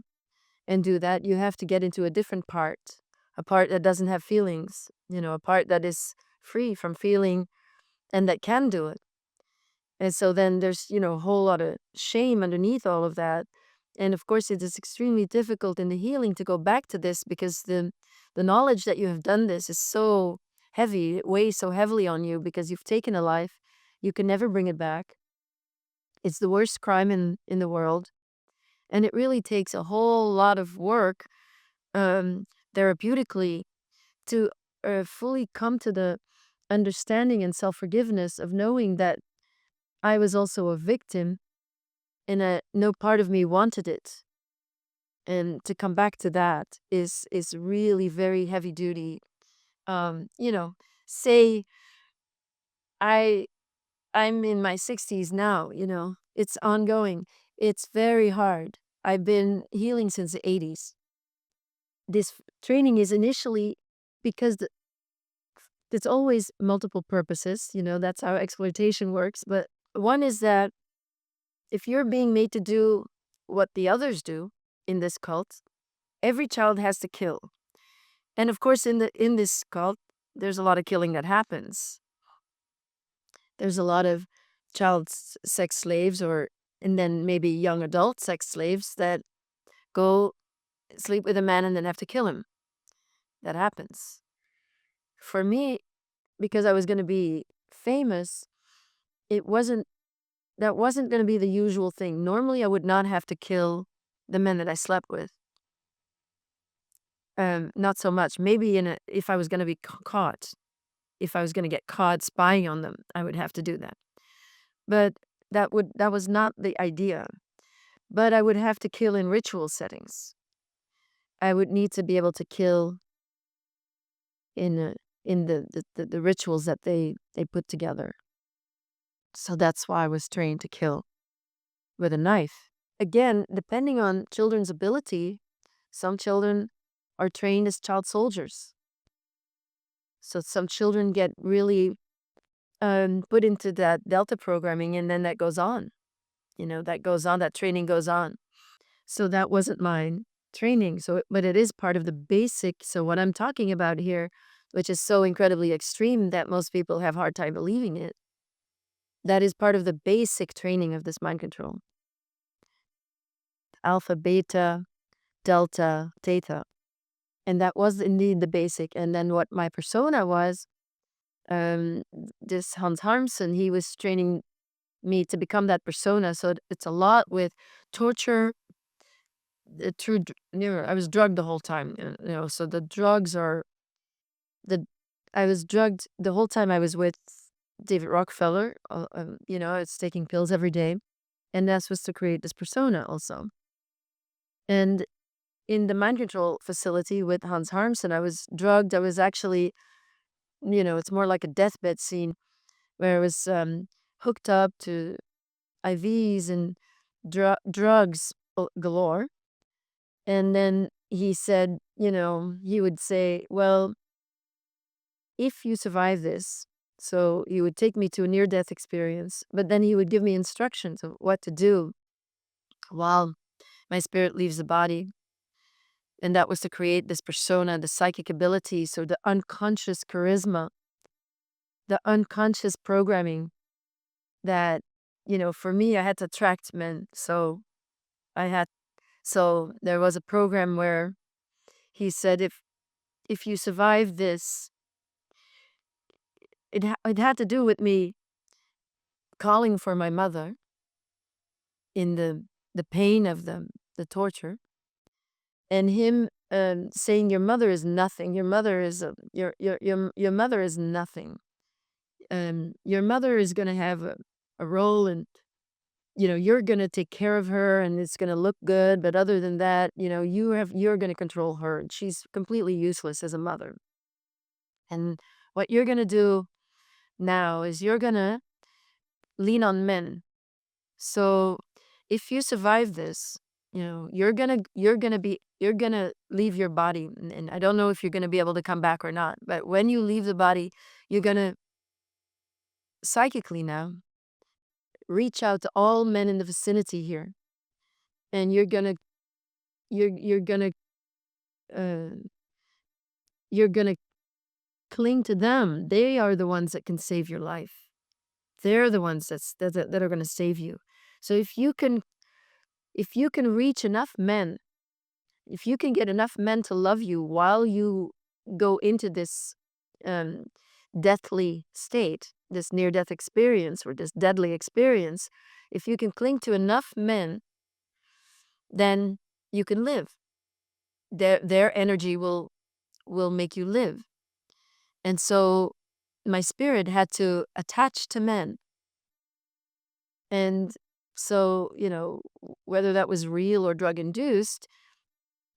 and do that. You have to get into a different part, a part that doesn't have feelings, a part that is free from feeling and that can do it. And so then there's, a whole lot of shame underneath all of that. And of course, it is extremely difficult in the healing to go back to this, because the knowledge that you have done this is so heavy. It weighs so heavily on you because you've taken a life. You can never bring it back. It's the worst crime in the world. And it really takes a whole lot of work therapeutically to fully come to the understanding and self-forgiveness of knowing that I was also a victim, and no part of me wanted it. And to come back to that is really very heavy duty. Say I I'm in my 60s now, it's ongoing. It's very hard. I've been healing since the 80s. This training is initially because it's always multiple purposes, that's how exploitation works. But one is that if you're being made to do what the others do in this cult, every child has to kill. And of course, in this cult, there's a lot of killing that happens. There's a lot of sex slaves, and then maybe young adult sex slaves that go sleep with a man and then have to kill him. That happens. For me, because I was going to be famous, it wasn't that wasn't going to be the usual thing. Normally, I would not have to kill the men that I slept with. Not so much. Maybe if I was going to be caught, if I was going to get caught spying on them, I would have to do that. But that was not the idea. But I would have to kill in ritual settings. I would need to be able to kill in the rituals that they put together. So that's why I was trained to kill with a knife. Again, depending on children's ability, some children are trained as child soldiers. So some children get really put into that Delta programming, and then that goes on. That training goes on. So that wasn't mine. training. So, but it is part of the basic. So, what I'm talking about here, which is so incredibly extreme that most people have a hard time believing it, that is part of the basic training of this mind control. Alpha, beta, delta, theta. And that was indeed the basic. And then what my persona was, um, this Hans Harmsen, he was training me to become that persona. So it's a lot with torture. I was drugged the whole time. So the drugs are the. I was drugged the whole time I was with David Rockefeller. I was taking pills every day, and that's was to create this persona also. And in the mind control facility with Hans Harmsen, I was drugged. I was actually, it's more like a deathbed scene where I was hooked up to IVs and drugs galore. And then he said, he would say, well, if you survive this, so he would take me to a near death experience, but then he would give me instructions of what to do while my spirit leaves the body. And that was to create this persona, the psychic ability, so the unconscious charisma, the unconscious programming that, for me, I had to attract men. So there was a program where he said, if you survive this, it had to do with me calling for my mother in the pain of the torture, and him saying, your mother is nothing. Your mother is your mother is nothing. Your mother is going to have a role, and you're going to take care of her, and it's going to look good, but other than that, you're going to control her, and she's completely useless as a mother. And what you're going to do now is you're going to lean on men. So if you survive this, you're going to leave your body, and I don't know if you're going to be able to come back or not, but when you leave the body, you're going to psychically now reach out to all men in the vicinity here, and you're going to you're going to uh, you're going to cling to them. They are the ones that can save your life. They're the ones that are going to save you. So if you can reach enough men, if you can get enough men to love you while you go into this um, deathly state, this near-death experience or this deadly experience, if you can cling to enough men, then you can live. Their energy will make you live. And so my spirit had to attach to men. And so, whether that was real or drug induced,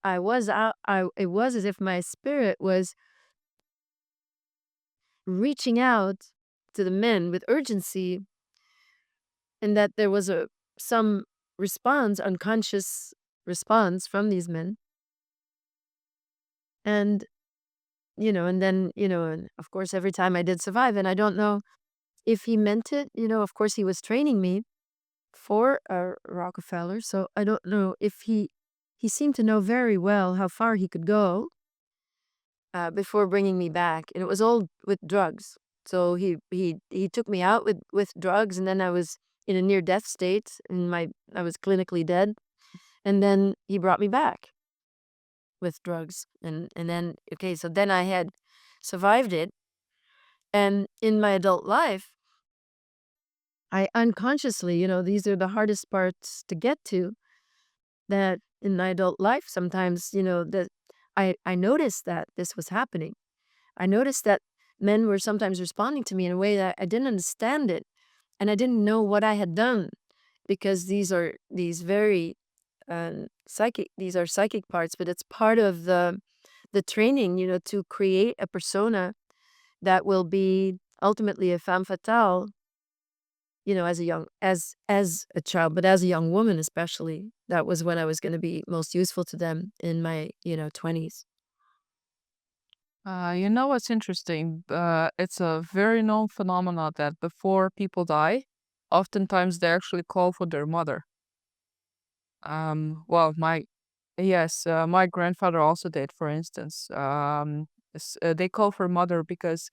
it was as if my spirit was reaching out to the men with urgency, and that there was some response, unconscious response from these men. And, and then, and of course, every time I did survive, and I don't know if he meant it, of course, he was training me for Rockefeller. So I don't know if he seemed to know very well how far he could go before bringing me back, and it was all with drugs. So he took me out with drugs, and then I was in a near death state, and I was clinically dead, and then he brought me back with drugs, and then okay, so then I had survived it, and in my adult life, I unconsciously, these are the hardest parts to get to, that in my adult life sometimes, that I noticed that this was happening. I noticed that men were sometimes responding to me in a way that I didn't understand it, and I didn't know what I had done, because these are very psychic. These are psychic parts, but it's part of the training, to create a persona that will be ultimately a femme fatale, as a child, but as a young woman especially. That was when I was going to be most useful to them in my 20s. You know what's interesting? It's a very known phenomenon that before people die, oftentimes they actually call for their mother. Well, my Yes, my grandfather also did, for instance. They call for mother because,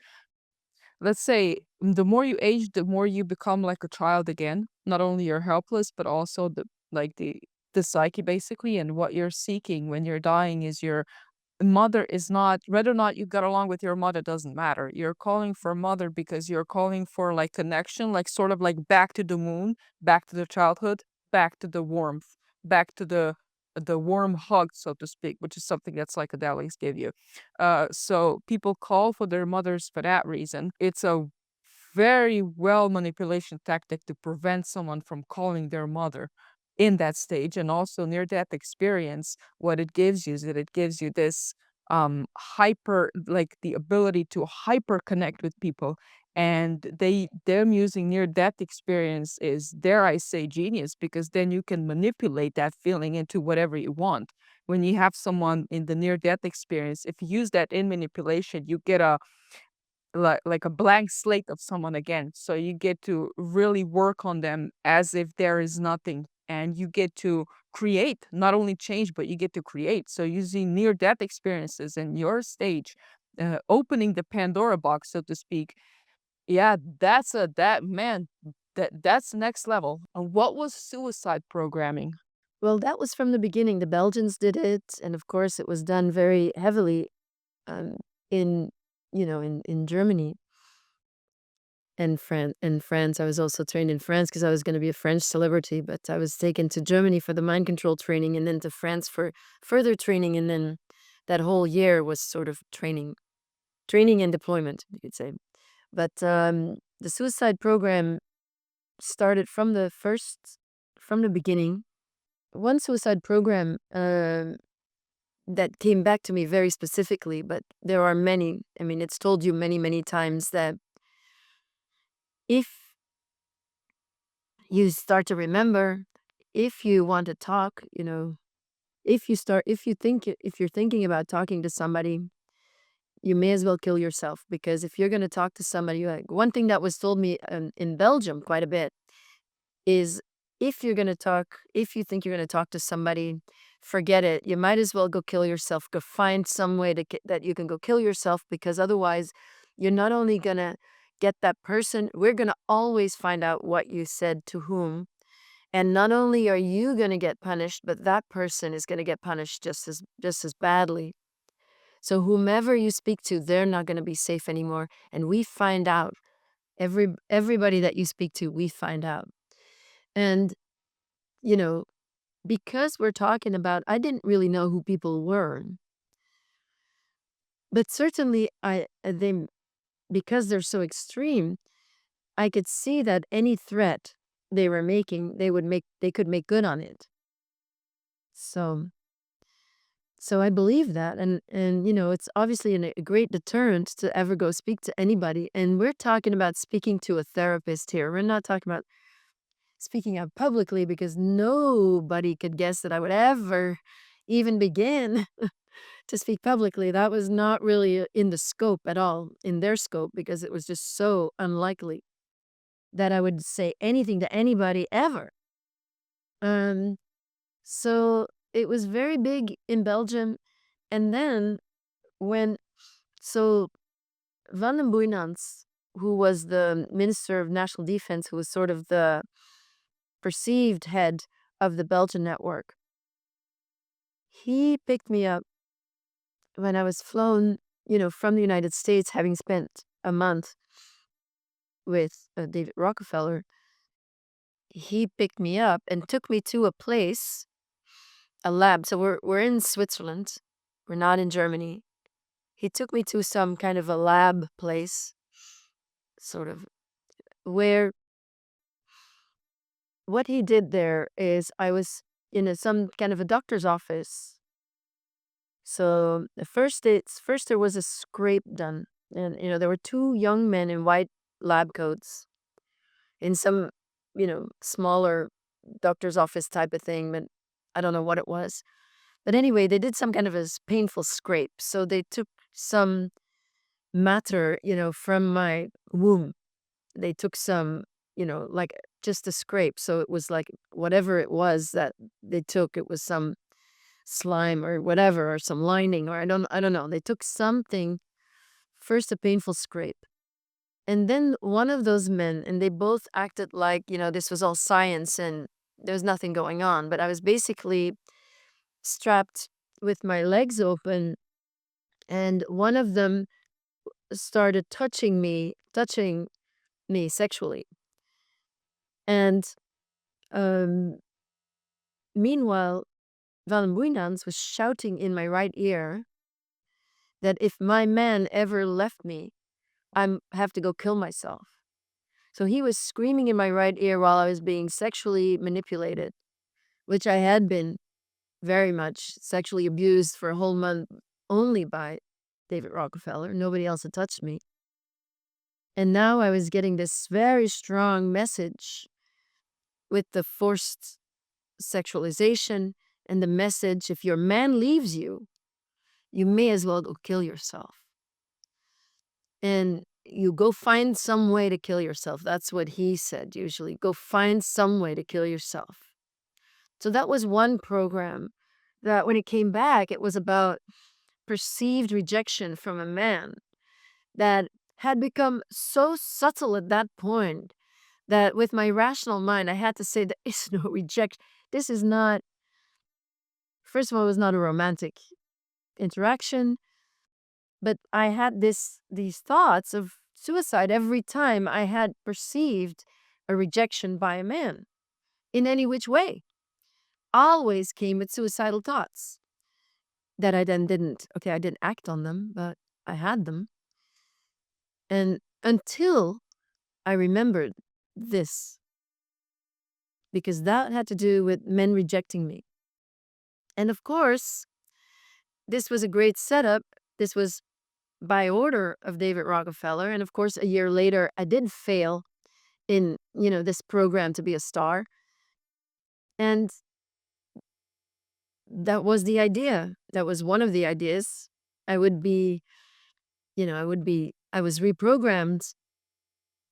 let's say, the more you age, the more you become like a child again. Not only you're helpless, but also like the psyche basically, and what you're seeking when you're dying is your mother is not, whether or not you got along with your mother doesn't matter. You're calling for mother because you're calling for like connection, like sort of like back to the moon, back to the childhood, back to the warmth, back to the warm hug, so to speak, which is something that psychedelics give you. So people call for their mothers for that reason. It's a very well manipulation tactic to prevent someone from calling their mother in that stage. And also near death experience, what it gives you is that it gives you this hyper, like the ability to hyper connect with people. And them using near death experience is, dare I say, genius, because then you can manipulate that feeling into whatever you want. When you have someone in the near death experience, if you use that in manipulation, you get a like a blank slate of someone again. So you get to really work on them as if there is nothing. And you get to create, not only change, but you get to create. So using near death experiences in your stage, opening the Pandora box, so to speak. Yeah, that man, that's next level. And what was suicide programming? Well, that was from the beginning. The Belgians did it, and of course, it was done very heavily um, in, in Germany and France. I was also trained in France because I was going to be a French celebrity, but I was taken to Germany for the mind control training, and then to France for further training, and then that whole year was sort of training and deployment, you could say. But the suicide program started from the beginning. One suicide program that came back to me very specifically, but there are many. I mean, it's told you many, many times that if you start to remember, if you want to talk, if you're thinking about talking to somebody, you may as well kill yourself, because if you're going to talk to somebody, like one thing that was told me in Belgium quite a bit is, if you think you're going to talk to somebody, forget it. You might as well go kill yourself. Go find some way that you can go kill yourself, because otherwise you're not only going to get that person, we're going to always find out what you said to whom. And not only are you going to get punished, but that person is going to get punished just as badly. So whomever you speak to, they're not going to be safe anymore. And we find out, everybody that you speak to, we find out. And, you know, because we're talking about, I didn't really know who people were, but certainly because they're so extreme, I could see that any threat they were making, they could make good on it. So, so I believe that, and it's obviously a great deterrent to ever go speak to anybody. And we're talking about speaking to a therapist here. We're not talking about speaking out publicly, because nobody could guess that I would ever even begin to speak publicly. That was not really in the scope at all, in their scope, because it was just so unlikely that I would say anything to anybody ever. Um, so it was very big in Belgium. And then when, so Van den Boeinans, who was the Minister of National Defense, who was sort of the perceived head of the Belgian network, he picked me up when I was flown, from the United States, having spent a month with David Rockefeller. He picked me up and took me to a place, a lab. So we're in Switzerland. We're not in Germany. He took me to some kind of a lab place, sort of, where what he did there is, I was in some kind of a doctor's office. So first there was a scrape done, and there were two young men in white lab coats in some smaller doctor's office type of thing, but I don't know what it was. But anyway, they did some kind of a painful scrape. So they took some matter, from my womb. They took some, like just a scrape. So it was like whatever it was that they took, it was some slime or whatever, or some lining, or I don't know. They took something, first a painful scrape. And then one of those men, and they both acted like, this was all science and there's nothing going on. But I was basically strapped with my legs open, and one of them started touching me sexually. And um, meanwhile, Van Boeinans was shouting in my right ear that if my man ever left me, I have to go kill myself. So he was screaming in my right ear while I was being sexually manipulated, which I had been very much sexually abused for a whole month only by David Rockefeller. Nobody else had touched me. And now I was getting this very strong message with the forced sexualization and the message, if your man leaves you, you may as well go kill yourself. And you go find some way to kill yourself. That's what he said usually. Go find some way to kill yourself. So that was one program that when it came back, it was about perceived rejection from a man that had become so subtle at that point that with my rational mind, I had to say there is no rejection. This is not, first of all, it was not a romantic interaction, but I had these thoughts of suicide every time I had perceived a rejection by a man in any which way. Always came with suicidal thoughts that I then I didn't act on them, but I had them. And until I remembered this, because that had to do with men rejecting me. And of course, this was a great setup. This was by order of David Rockefeller. And of course, a year later, I did fail in, this program to be a star. And that was the idea. That was one of the ideas. I would be, I was reprogrammed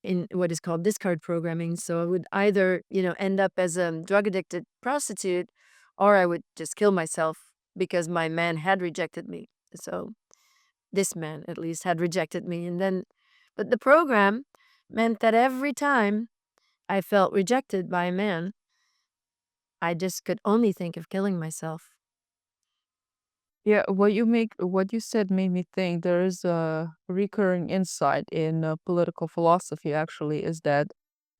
in what is called discard programming. So I would either, end up as a drug addicted prostitute, or I would just kill myself because my man had rejected me. So this man at least had rejected me. And then, but the program meant that every time I felt rejected by a man, I just could only think of killing myself. Yeah, what you said made me think there is a recurring insight in political philosophy actually, is that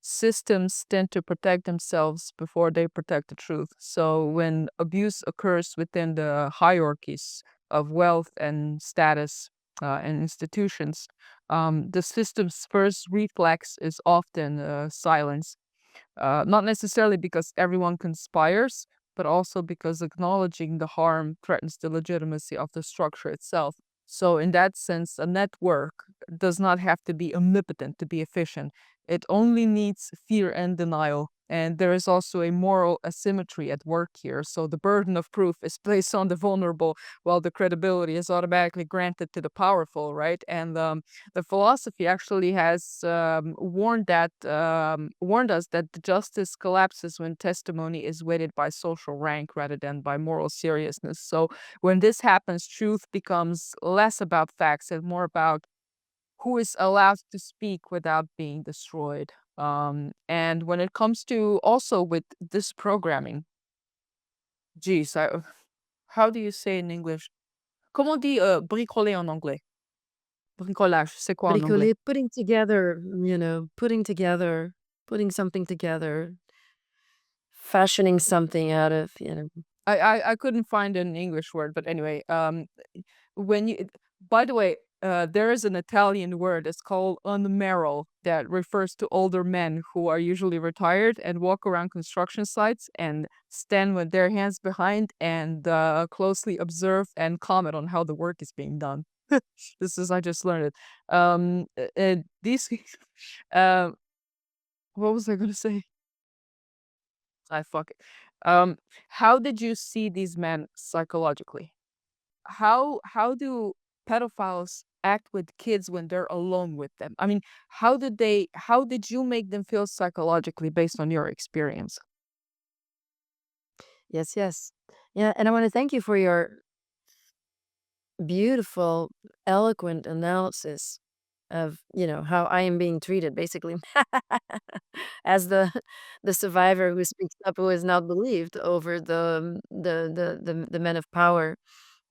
systems tend to protect themselves before they protect the truth. So when abuse occurs within the hierarchies of wealth and status and institutions, the system's first reflex is often silence. Not necessarily because everyone conspires, but also because acknowledging the harm threatens the legitimacy of the structure itself. So, in that sense, a network does not have to be omnipotent to be efficient. It only needs fear and denial. And there is also a moral asymmetry at work here. So, the burden of proof is placed on the vulnerable, while the credibility is automatically granted to the powerful, right? And the philosophy actually has warned us that the justice collapses when testimony is weighted by social rank rather than by moral seriousness. So when this happens, truth becomes less about facts and more about who is allowed to speak without being destroyed. And when it comes to also with this programming, geez, how do you say in English? Comment on dit bricoler en anglais? Bricolage, c'est quoi en anglais? Bricoler, putting together, putting something together, fashioning something out of, I couldn't find an English word, but anyway, when you, by the way, there is an Italian word. It's called unmerrow that refers to older men who are usually retired and walk around construction sites and stand with their hands behind and closely observe and comment on how the work is being done. I just learned it. These, uh, what was I gonna say? I fuck it. How did you see these men psychologically? How do pedophiles act with kids when they're alone with them? I mean, how did you make them feel psychologically based on your experience? yes, yes. Yeah, and I want to thank you for your beautiful, eloquent analysis of, how I am being treated, basically, as the survivor who speaks up, who is not believed over the men of power,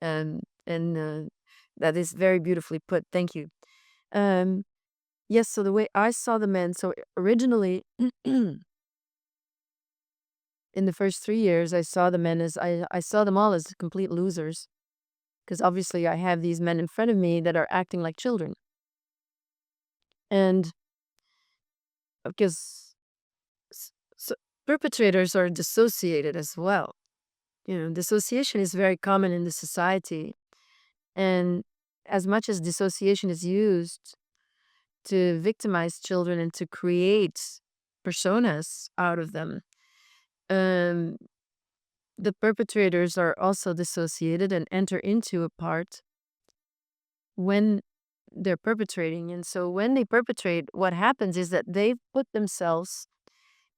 and that is very beautifully put. Thank you. Um, yes. So the way I saw the men, so originally, in the first 3 years, I saw the men as I saw them all as complete losers, because obviously I have these men in front of me that are acting like children, and because s- s- perpetrators are dissociated as well. Dissociation is very common in the society, and as much as dissociation is used to victimize children and to create personas out of them, um, the perpetrators are also dissociated and enter into a part when they're perpetrating. And so when they perpetrate, what happens is that they put themselves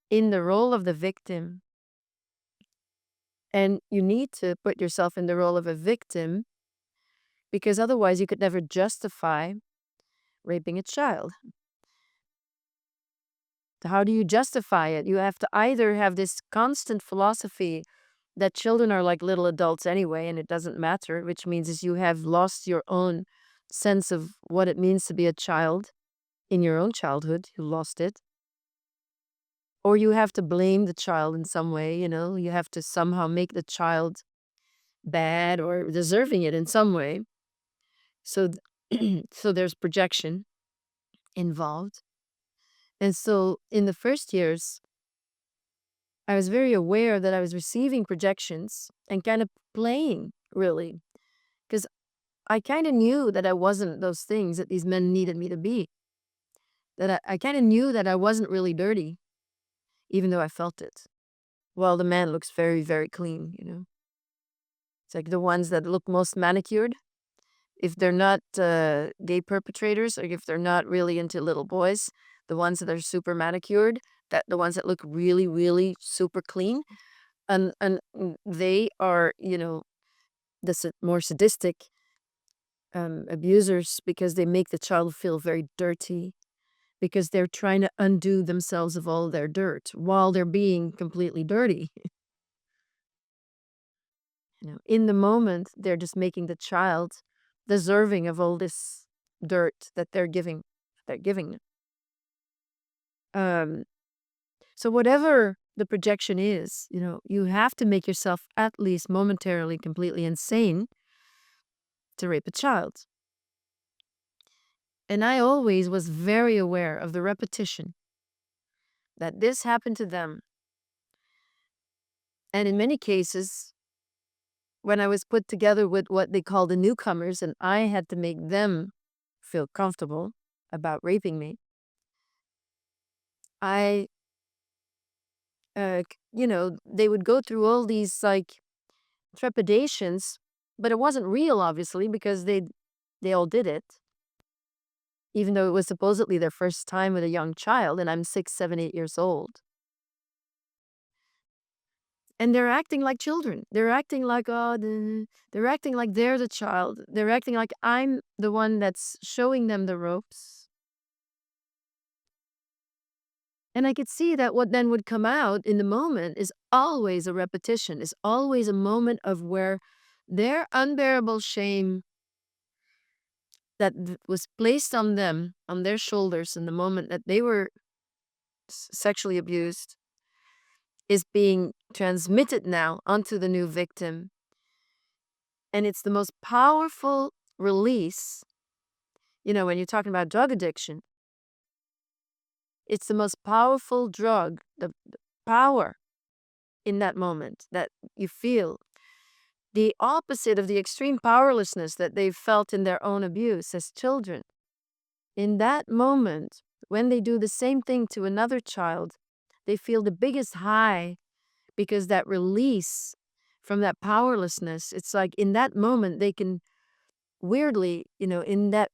in the role of the victim. And you need to put yourself in the role of a victim because otherwise you could never justify raping a child. How do you justify it? You have to either have this constant philosophy that children are like little adults anyway, and it doesn't matter, which means is you have lost your own sense of what it means to be a child in your own childhood. You lost it. Or you have to blame the child in some way, you have to somehow make the child bad or deserving it in some way. So, so there's projection involved. And so in the first years, I was very aware that I was receiving projections and kind of playing, really, because I kind of knew that I wasn't those things that these men needed me to be. That I kind of knew that I wasn't really dirty, even though I felt it. Well, the man looks very, very clean. It's like the ones that look most manicured. If they're not gay perpetrators, or if they're not really into little boys, the ones that are super manicured, that the ones that look really, really super clean, and they are, the more sadistic abusers, because they make the child feel very dirty, because they're trying to undo themselves of all their dirt while they're being completely dirty. In the moment, they're just making the child deserving of all this dirt that they're giving them. Um, so whatever the projection is, you have to make yourself at least momentarily completely insane to rape a child. And I always was very aware of the repetition that this happened to them. And in many cases, when I was put together with what they call the newcomers, and I had to make them feel comfortable about raping me, I, they would go through all these like trepidations, but it wasn't real, obviously, because they all did it, even though it was supposedly their first time with a young child, and I'm 6, 7, 8 years old. And they're acting like children. They're acting like, they're acting like they're the child. They're acting like I'm the one that's showing them the ropes. And I could see that what then would come out in the moment is always a repetition, is always a moment of where their unbearable shame that was placed on them, on their shoulders in the moment that they were sexually abused, is being transmitted now onto the new victim. And it's the most powerful release. When you're talking about drug addiction, it's the most powerful drug, the power in that moment that you feel. The opposite of the extreme powerlessness that they felt in their own abuse as children. In that moment, when they do the same thing to another child, they feel the biggest high because that release from that powerlessness, it's like in that moment they can weirdly, in that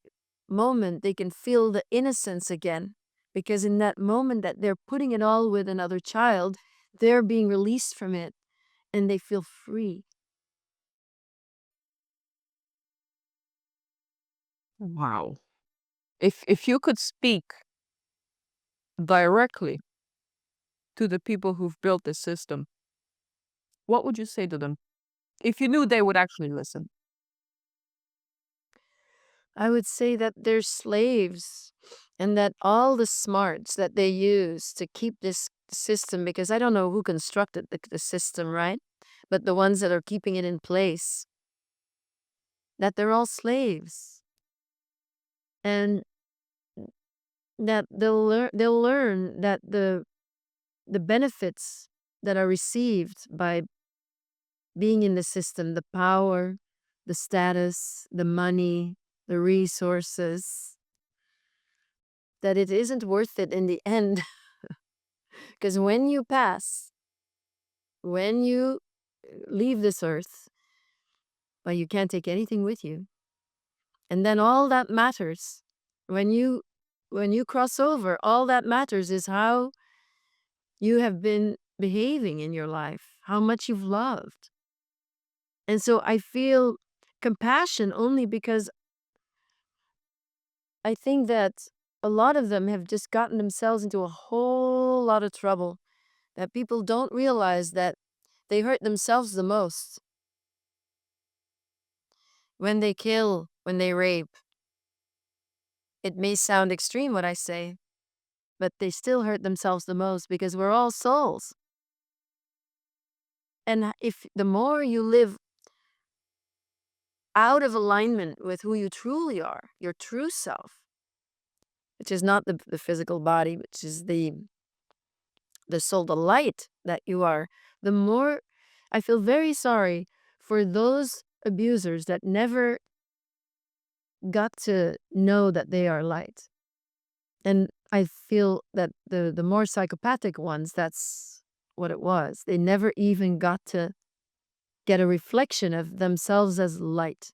moment they can feel the innocence again, because in that moment that they're putting it all with another child, they're being released from it and they feel free. Wow. If you could speak directly to the people who've built this system, what would you say to them? If you knew they would actually listen. I would say that they're slaves and that all the smarts that they use to keep this system, because I don't know who constructed the system, right? But the ones that are keeping it in place, that they're all slaves and that they'll learn that the benefits that are received by being in the system, the power, the status, the money, the resources, that it isn't worth it in the end. Because when you pass, when you leave this earth, well, you can't take anything with you. And then all that matters, when you cross over, all that matters is how you have been behaving in your life, how much you've loved. And so I feel compassion only because I think that a lot of them have just gotten themselves into a whole lot of trouble, that people don't realize that they hurt themselves the most when they kill, when they rape. It may sound extreme what I say, but they still hurt themselves the most because we're all souls. And if the more you live out of alignment with who you truly are, your true self, which is not the physical body, which is the soul, the light that you are, the more I feel very sorry for those abusers that never got to know that they are light. And I feel that the more psychopathic ones, that's what it was. They never even got to get a reflection of themselves as light.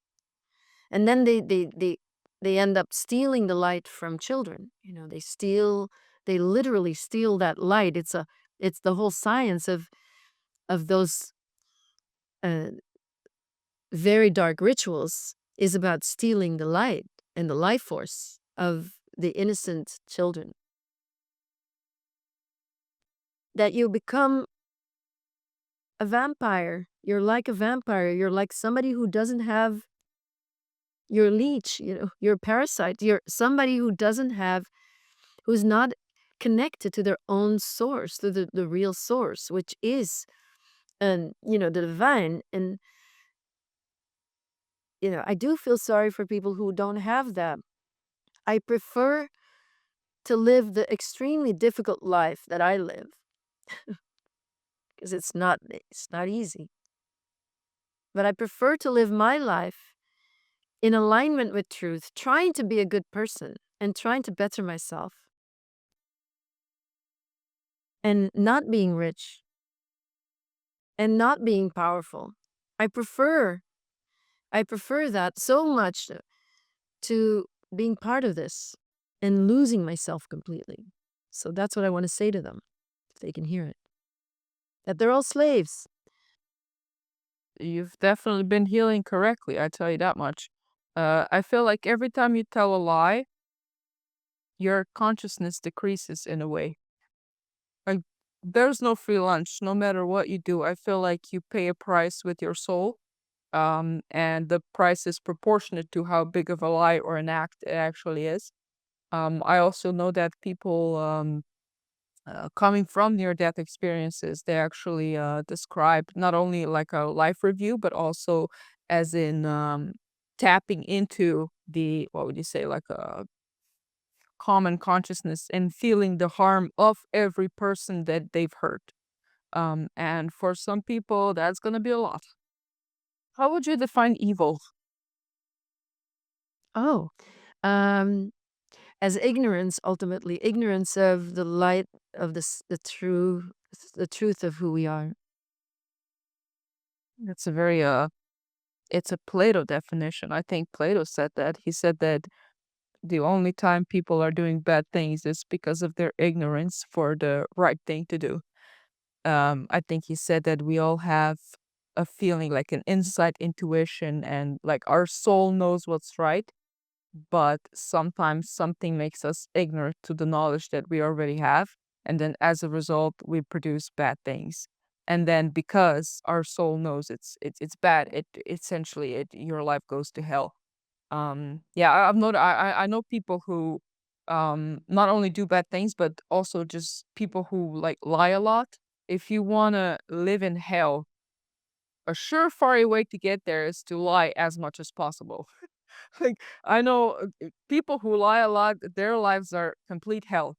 And then they end up stealing the light from children. They literally steal that light. It's the whole science of those uh, very dark rituals is about stealing the light and the life force of the innocent children. That you become a vampire. You're like a vampire. You're like somebody who doesn't have your leech, your parasite. You're somebody who's not connected to their own source, to the real source, which is, the divine. And, I do feel sorry for people who don't have that. I prefer to live the extremely difficult life that I live because it's not easy. But I prefer to live my life in alignment with truth, trying to be a good person and trying to better myself and not being rich and not being powerful. I prefer that so much to being part of this and losing myself completely. So that's what I want to say to them, if they can hear it. That they're all slaves. You've definitely been healing correctly, I tell you that much. I feel like every time you tell a lie, your consciousness decreases in a way. Like, there's no free lunch, no matter what you do. I feel like you pay a price with your soul, and the price is proportionate to how big of a lie or an act it actually is. I also know that people coming from near-death experiences, they actually describe not only like a life review, but also as in tapping into the, what would you say, like a common consciousness and feeling the harm of every person that they've hurt. And for some people, that's going to be a lot. How would you define evil? Oh, um, as ignorance, ultimately, ignorance of the light of the truth of who we are. It's a very it's a Plato definition. I think Plato said that. He said that the only time people are doing bad things is because of their ignorance for the right thing to do. I think he said that we all have a feeling like an insight, intuition, and like our soul knows what's right. but sometimes something makes us ignorant to the knowledge that we already have. And then as a result, we produce bad things. And then because our soul knows it's bad, it essentially your life goes to hell. Yeah, I know people who not only do bad things, but also just people who like lie a lot. If you want to live in hell, a surefire way to get there is to lie as much as possible. Like I know people who lie a lot, their lives are complete hell.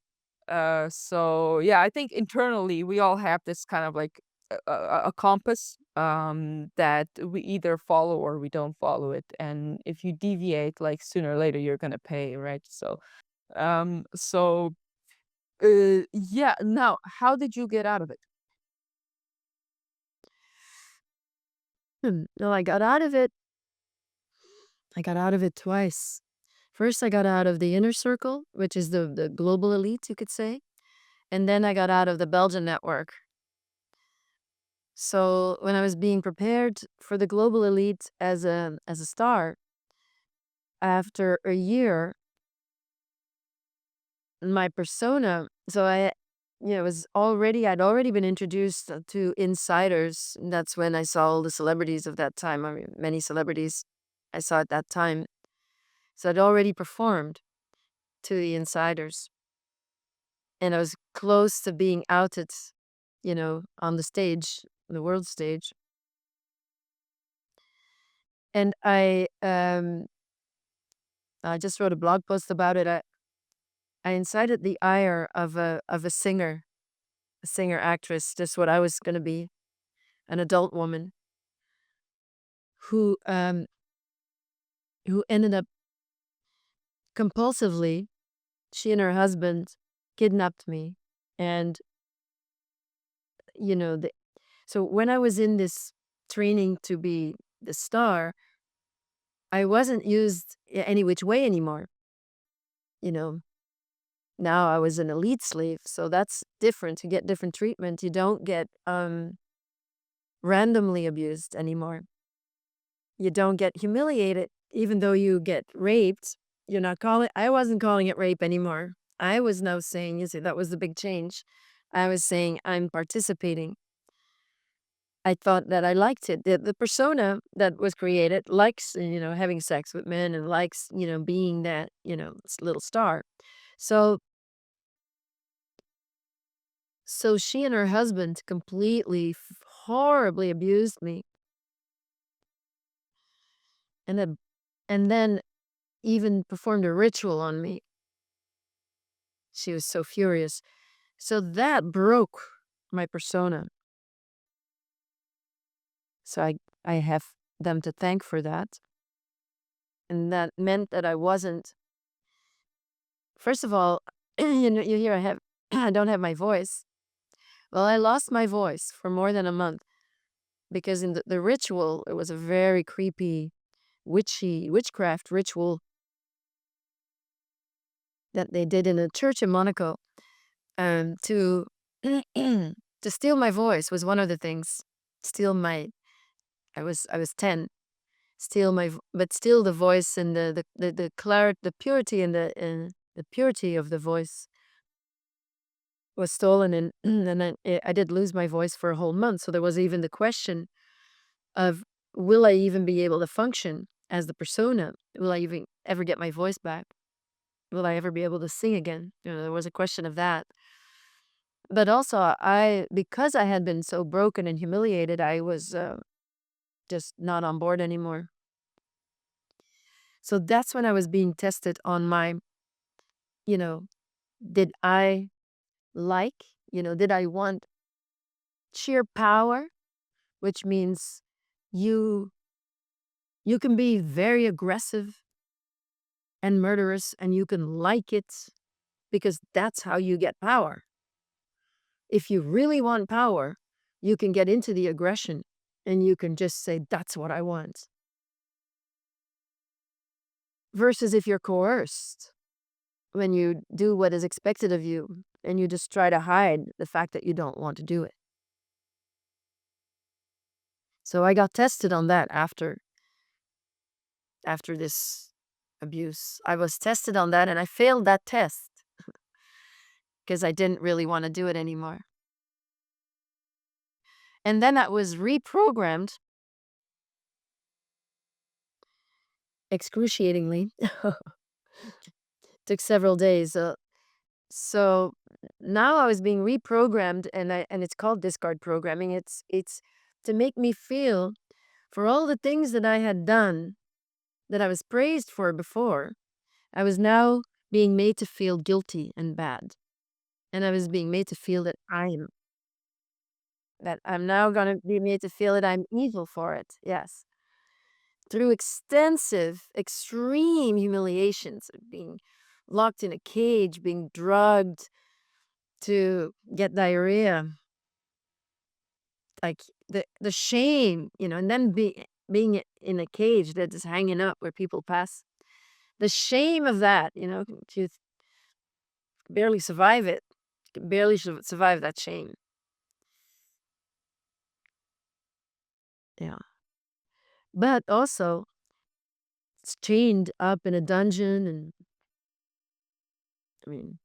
So yeah, I think internally we all have this kind of like a compass that we either follow or we don't follow it. And if you deviate, like sooner or later you're gonna pay, right? So yeah. Now, how did you get out of it? No, I got out of it. I got out of it twice. First, I got out of the inner circle, which is the global elite, you could say. And then I got out of the Belgian network. So when I was being prepared for the global elite as a star, after a year, my persona, so I'd already been introduced to insiders. And that's when I saw all the celebrities of that time. I mean, many celebrities I saw at that time. So I'd already performed to the insiders. And I was close to being outed, on the stage, the world stage. And I just wrote a blog post about it. I incited the ire of a singer actress, just what I was going to be, an adult woman who who ended up compulsively. She and her husband kidnapped me, and you know the, so when I was in this training to be the star, I wasn't used any which way anymore. You know, now I was an elite slave, so that's different. You get different treatment. You don't get randomly abused anymore. You don't get humiliated, even though you get raped. You're not calling. I wasn't calling it rape anymore. I was now saying, you see, that was the big change. I was saying I'm participating. I thought that I liked it. The persona that was created likes, having sex with men and likes, being that, little star. So, so she and her husband completely, horribly abused me, and then even performed a ritual on me. She was so furious. So that broke my persona. So I have them to thank for that. And that meant that I wasn't, first of all, you hear I don't have my voice. Well, I lost my voice for more than a month because in the ritual, it was a very creepy, witchcraft ritual that they did in a church in Monaco. To to steal my voice was one of the things. Steal my, I was 10. Steal but steal the voice and the clarity, the purity and the purity of the voice was stolen, and then I did lose my voice for a whole month. So there was even the question of, will I even be able to function as the persona? Will I even ever get my voice back? Will I ever be able to sing again? There was a question of that. But also, because I had been so broken and humiliated, I was just not on board anymore. So that's when I was being tested on my, you know, did I like, did I want sheer power, which means you you can be very aggressive and murderous and you can like it because that's how you get power. If you really want power, you can get into the aggression and you can just say, that's what I want. Versus if you're coerced, when you do what is expected of you and you just try to hide the fact that you don't want to do it. So I got tested on that after this abuse. I was tested on that and I failed that test because I didn't really want to do it anymore. And then I was reprogrammed excruciatingly. Took several days. So now I was being reprogrammed, and it's called discard programming. It's to make me feel for all the things that I had done that I was praised for before. I was now being made to feel guilty and bad, and I was being made to feel that I'm now gonna be made to feel that I'm evil for it. Yes, through extensive, extreme humiliations of being locked in a cage, being drugged to get diarrhea, like the shame, and then being in a cage that is hanging up where people pass. The shame of that, to barely survive it, barely survive that shame. Yeah. But also, it's chained up in a dungeon, and I mean,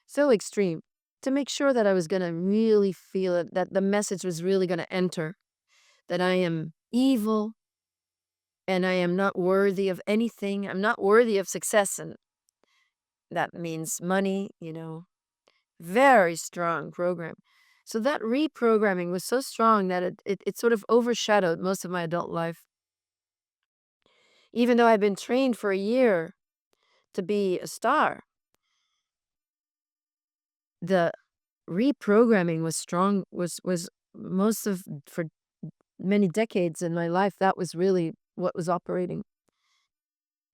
so extreme to make sure that I was going to really feel it, that the message was really going to enter, that I am evil and I am not worthy of anything. I'm not worthy of success. And that means money, very strong program. So that reprogramming was so strong that it sort of overshadowed most of my adult life. Even though I'd been trained for a year to be a star, the reprogramming was strong, was most of, for many decades in my life, that was really what was operating.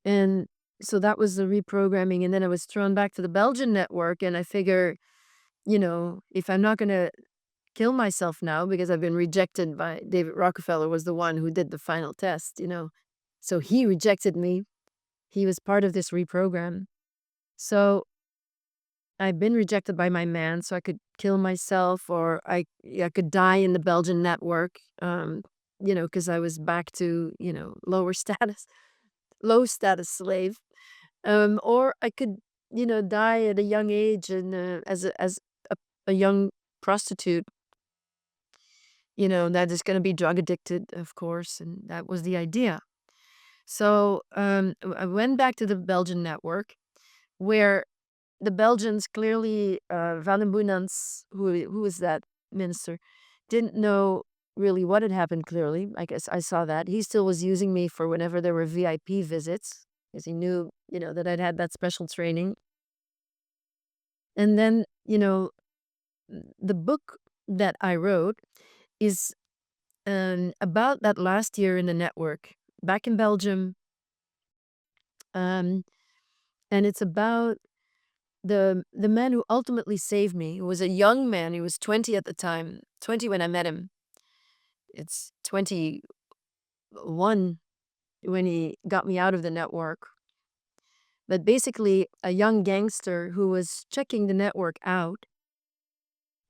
And so that was the reprogramming. And then I was thrown back to the Belgian network. And I figure, if I'm not going to kill myself now because I've been rejected by David Rockefeller, was the one who did the final test. So he rejected me. He was part of this reprogram. So I've been rejected by my man, so I could kill myself, or I could die in the Belgian network, because I was back to, lower status, low status slave. Or I could, die at a young age and as a young prostitute, that is going to be drug addicted, of course, and that was the idea. So I went back to the Belgian network, where the Belgians clearly, Van den Boenans, who was that minister, didn't know really what had happened clearly. I guess I saw that. He still was using me for whenever there were VIP visits, because he knew, that I'd had that special training. And then, the book that I wrote is about that last year in the network back in Belgium. Um, and it's about the man who ultimately saved me, who was a young man. He was 20 at the time, 20 when I met him. It's 21 when he got me out of the network. But basically, a young gangster who was checking the network out,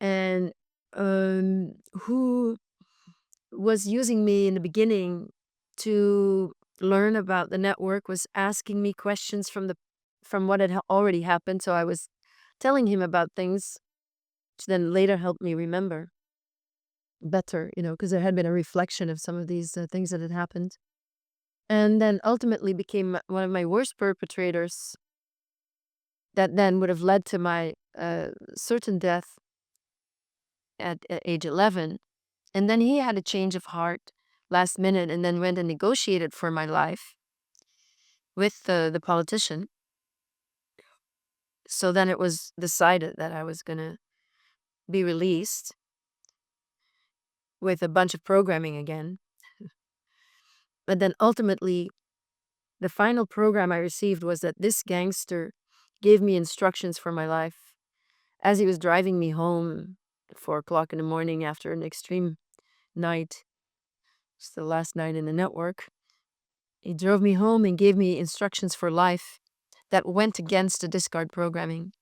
and who was using me in the beginning to learn about the network, was asking me questions from what had already happened. So I was telling him about things, which then later helped me remember better, because there had been a reflection of some of these things that had happened. And then ultimately became one of my worst perpetrators, that then would have led to my certain death at age 11. And then he had a change of heart last minute, and then went and negotiated for my life with the politician. So then it was decided that I was going to be released with a bunch of programming again. But then ultimately, the final program I received was that this gangster gave me instructions for my life as he was driving me home at 4 o'clock in the morning after an extreme night. It's the last night in the network. He drove me home and gave me instructions for life that went against the discard programming.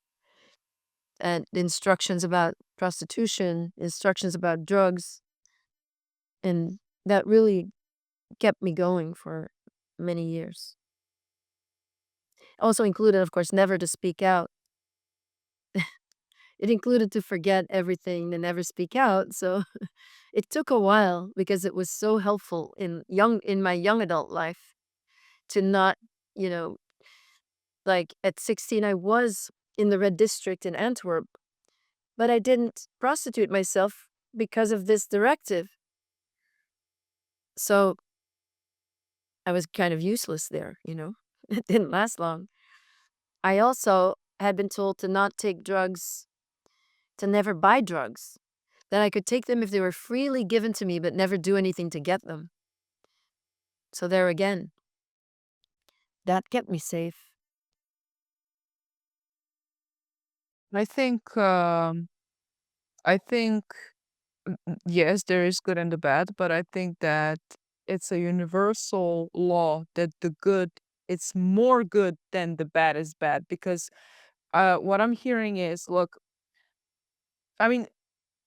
And instructions about prostitution, instructions about drugs. And that really kept me going for many years. Also included, of course, never to speak out. It included to forget everything and never speak out. So it took a while because it was so helpful in my young adult life to not, you know, like at 16 I was in the red district in Antwerp, but I didn't prostitute myself because of this directive. So I was kind of useless there, you know. It didn't last long. I also had been told to not take drugs, to never buy drugs, that I could take them if they were freely given to me, but never do anything to get them. So there again, that kept me safe. I think I think yes, there is good and the bad, but I think that it's a universal law that the good, it's more good than the bad is bad, because what I'm hearing is, look, I mean,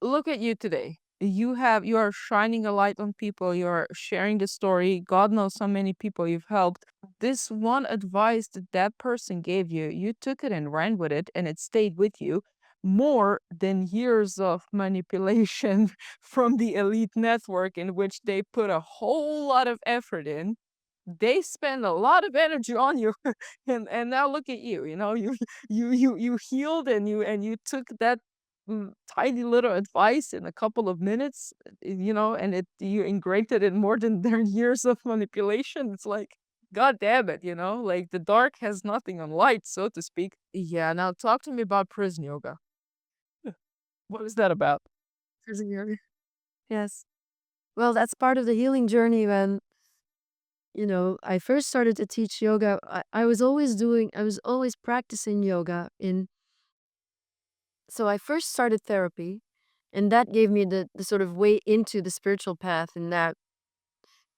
look at you today. You are shining a light on people, you're sharing the story. God knows how many people you've helped. This one advice that that person gave you, you took it and ran with it, and it stayed with you more than years of manipulation from the elite network, in which they put a whole lot of effort in. They spend a lot of energy on you, and now look at you. You know, you healed, and you took that tiny little advice in a couple of minutes, and you engraved it in more than their years of manipulation. It's like, God damn it, like the dark has nothing on light, so to speak. Yeah, now talk to me about prison yoga. What is that about? Prison yoga. Yes. Well, that's part of the healing journey when, I first started to teach yoga. I was always practicing yoga so I first started therapy, and that gave me the sort of way into the spiritual path, and that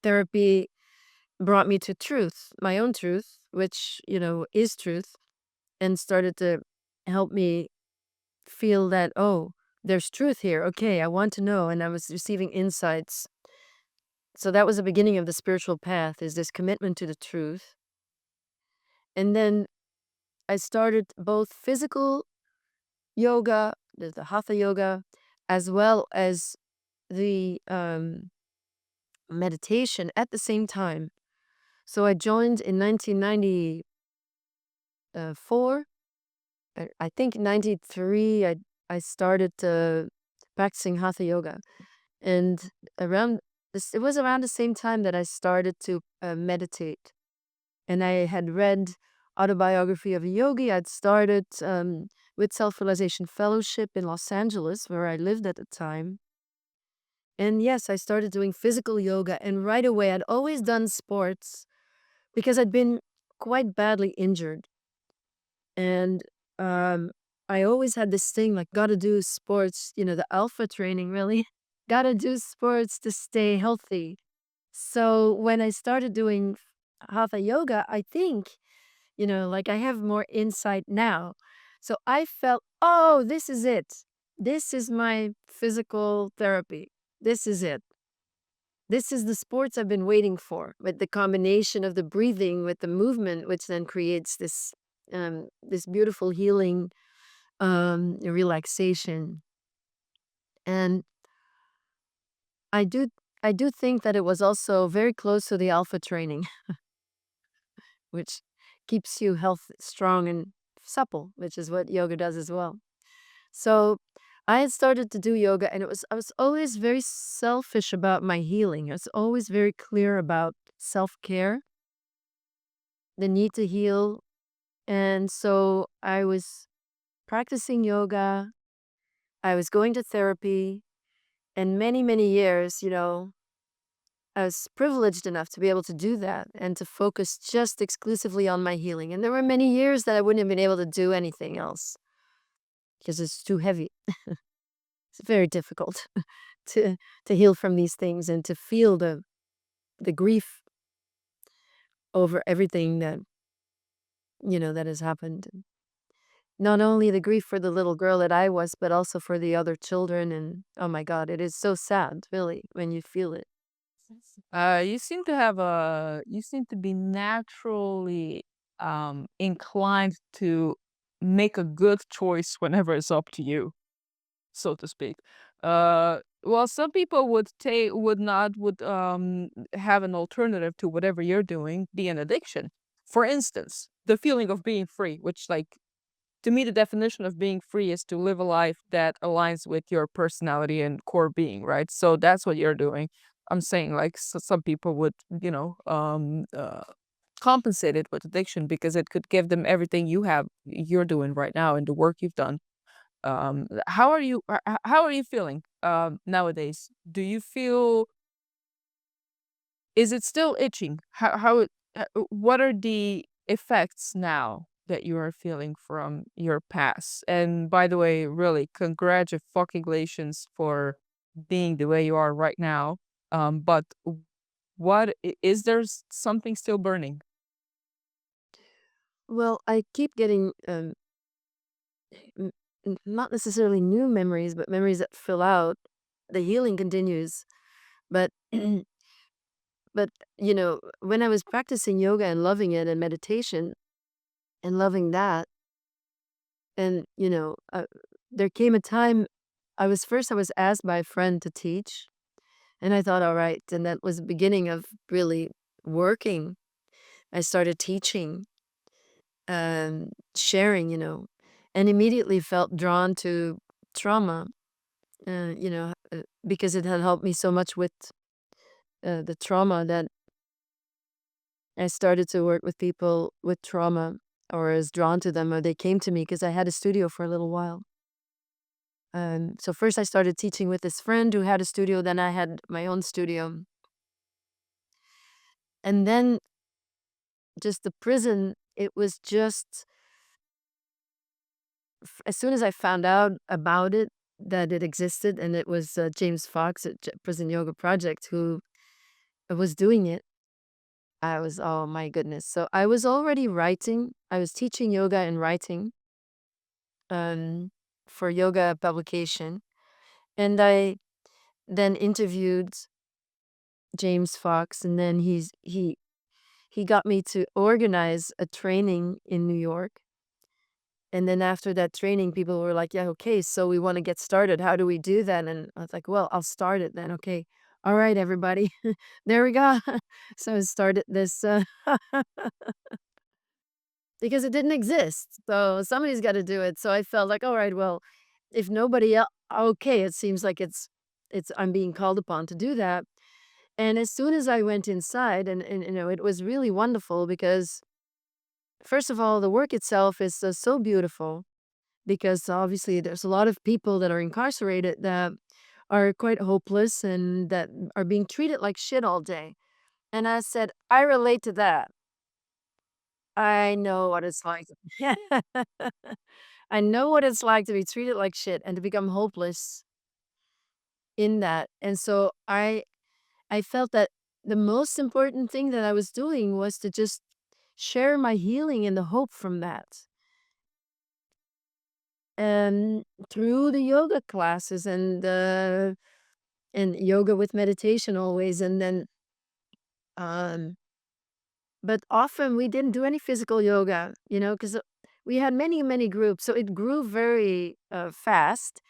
therapy brought me to truth, my own truth, which, is truth, and started to help me feel that, oh, there's truth here. Okay, I want to know. And I was receiving insights. So that was the beginning of the spiritual path, is this commitment to the truth. And then I started both physical yoga, the hatha yoga, as well as the meditation at the same time. So I joined in 1994. I think 93, I started practicing hatha yoga. And it was around the same time that I started to meditate. And I had read Autobiography of a Yogi. I'd started with Self-Realization Fellowship in Los Angeles, where I lived at the time. And yes, I started doing physical yoga. And right away, I'd always done sports because I'd been quite badly injured. And I always had this thing like, gotta do sports, the alpha training, really. Gotta do sports to stay healthy. So when I started doing hatha yoga, I think, like I have more insight now. So I felt, oh, this is it. This is my physical therapy. This is it. This is the sports I've been waiting for, with the combination of the breathing with the movement, which then creates this beautiful healing relaxation. And I do I do think that it was also very close to the alpha training, which keeps you strong and supple, which is what yoga does as well. So I had started to do yoga, and I was always very selfish about my healing. I was always very clear about self-care, the need to heal. And so I was practicing yoga, I was going to therapy, and many, many years, I was privileged enough to be able to do that and to focus just exclusively on my healing. And there were many years that I wouldn't have been able to do anything else because it's too heavy. It's very difficult to heal from these things and to feel the grief over everything that has happened. Not only the grief for the little girl that I was, but also for the other children. And oh my God, it is so sad, really, when you feel it. You seem to be naturally inclined to make a good choice whenever it's up to you, so to speak. Well, some people would have an alternative to whatever you're doing, be an addiction. For instance, the feeling of being free, which, like, to me, the definition of being free is to live a life that aligns with your personality and core being, right? So that's what you're doing. I'm saying, like, some people would, compensate it with addiction because it could give them everything you're doing right now and the work you've done. How are you feeling nowadays? Do you feel, is it still itching? What are the effects now that you are feeling from your past? And by the way, really, congratulations for being the way you are right now. But is there something still burning? Well, I keep getting n- not necessarily new memories, but memories that fill out. The healing continues, but but when I was practicing yoga and loving it and meditation and loving that, and there came a time I was asked by a friend to teach, and I thought, all right, and that was the beginning of really working. I started teaching, sharing, and immediately felt drawn to trauma, because it had helped me so much with the trauma that I started to work with people with trauma, or was drawn to them, or they came to me because I had a studio for a little while. So first I started teaching with this friend who had a studio, then I had my own studio. And then just the prison, it was just, as soon as I found out about it, that it existed, and it was James Fox at Prison Yoga Project who was doing it, I was, oh my goodness. So I was already writing, I was teaching yoga and writing um, for yoga publication. And I then interviewed James Fox, and then he got me to organize a training in New York. And then after that training, people were like, yeah, okay, so we want to get started. How do we do that? And I was like, well, I'll start it then. Okay. All right, everybody. There we go. So I started this because it didn't exist. So somebody's got to do it. So I felt like, all right, well, if nobody else, okay, it seems like I'm being called upon to do that. And as soon as I went inside, and it was really wonderful because, first of all, the work itself is so beautiful because obviously there's a lot of people that are incarcerated that are quite hopeless and that are being treated like shit all day. And I said, I relate to that. I know what it's like. I know what it's like to be treated like shit and to become hopeless in that. And so I felt that the most important thing that I was doing was to just share my healing and the hope from that. And through the yoga classes and yoga with meditation always, and then um but often we didn't do any physical yoga, because we had many groups, so it grew very fast.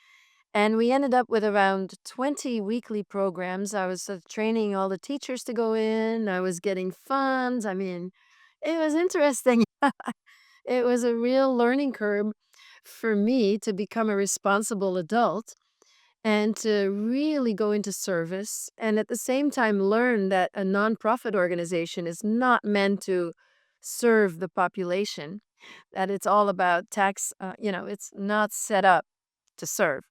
And we ended up with around 20 weekly programs. I was training all the teachers to go in. I was getting funds. I mean, it was interesting. It was a real learning curve for me to become a responsible adult and to really go into service, and at the same time learn that a nonprofit organization is not meant to serve the population, that it's all about tax, it's not set up to serve.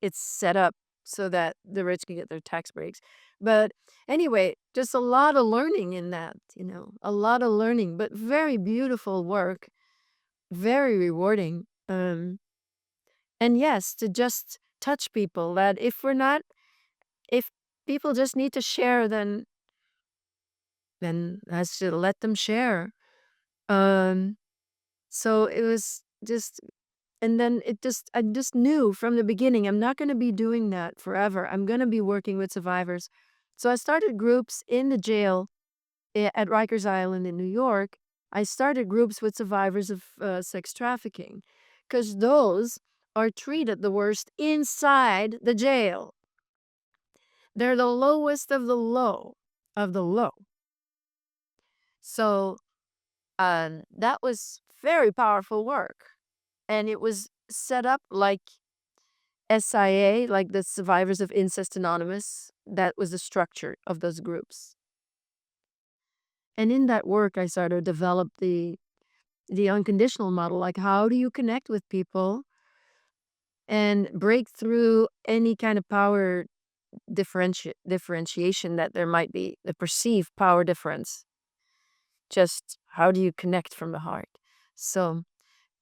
It's set up so that the rich can get their tax breaks. But anyway, just a lot of learning in that, a lot of learning, but very beautiful work, very rewarding. And yes, to just touch people, that if people just need to share, then I should let them share. Um, so it was just, and then I just knew from the beginning, I'm not going to be doing that forever. I'm going to be working with survivors. So I started groups in the jail at Rikers Island in New York. I started groups with survivors of sex trafficking because those are treated the worst inside the jail. They're the lowest of the low of the low. So that was very powerful work. And it was set up like SIA, like the Survivors of Incest Anonymous. That was the structure of those groups. And in that work, I started to develop the unconditional model. Like, how do you connect with people and break through any kind of power differentiation that there might be, the perceived power difference? Just how do you connect from the heart? So,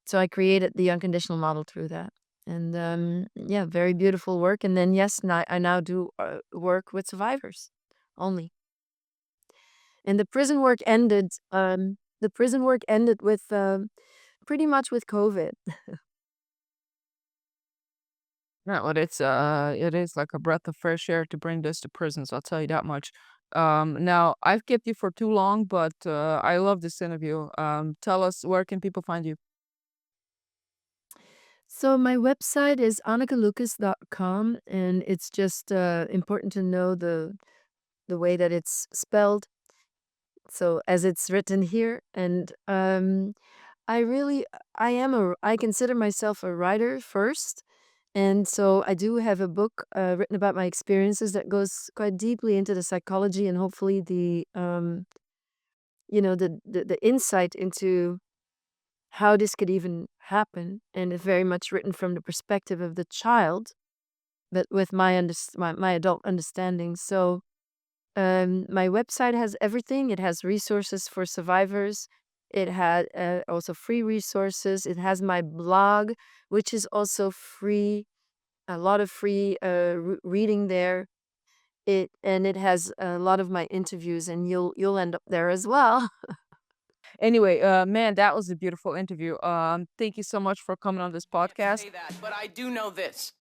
so I created the unconditional model through that. And yeah, very beautiful work. And then yes, I now do work with survivors only. And the prison work ended. The prison work ended with pretty much with COVID. No, but it is like a breath of fresh air to bring this to prisons. I'll tell you that much. Now I've kept you for too long, but I love this interview. Tell us, where can people find you? So my website is AnnekeLucas.com, and it's just important to know the way that it's spelled. So as it's written here, and I really I consider myself a writer first, and so I do have a book written about my experiences that goes quite deeply into the psychology and hopefully the insight into how this could even happen, and it's very much written from the perspective of the child, but with my adult understanding. So my website has everything. It has resources for survivors. It had also free resources. It has my blog, which is also free. A lot of free reading there. It has a lot of my interviews, and you'll end up there as well. Anyway, man, that was a beautiful interview. Thank you so much for coming on this podcast. Say that, but I do know this.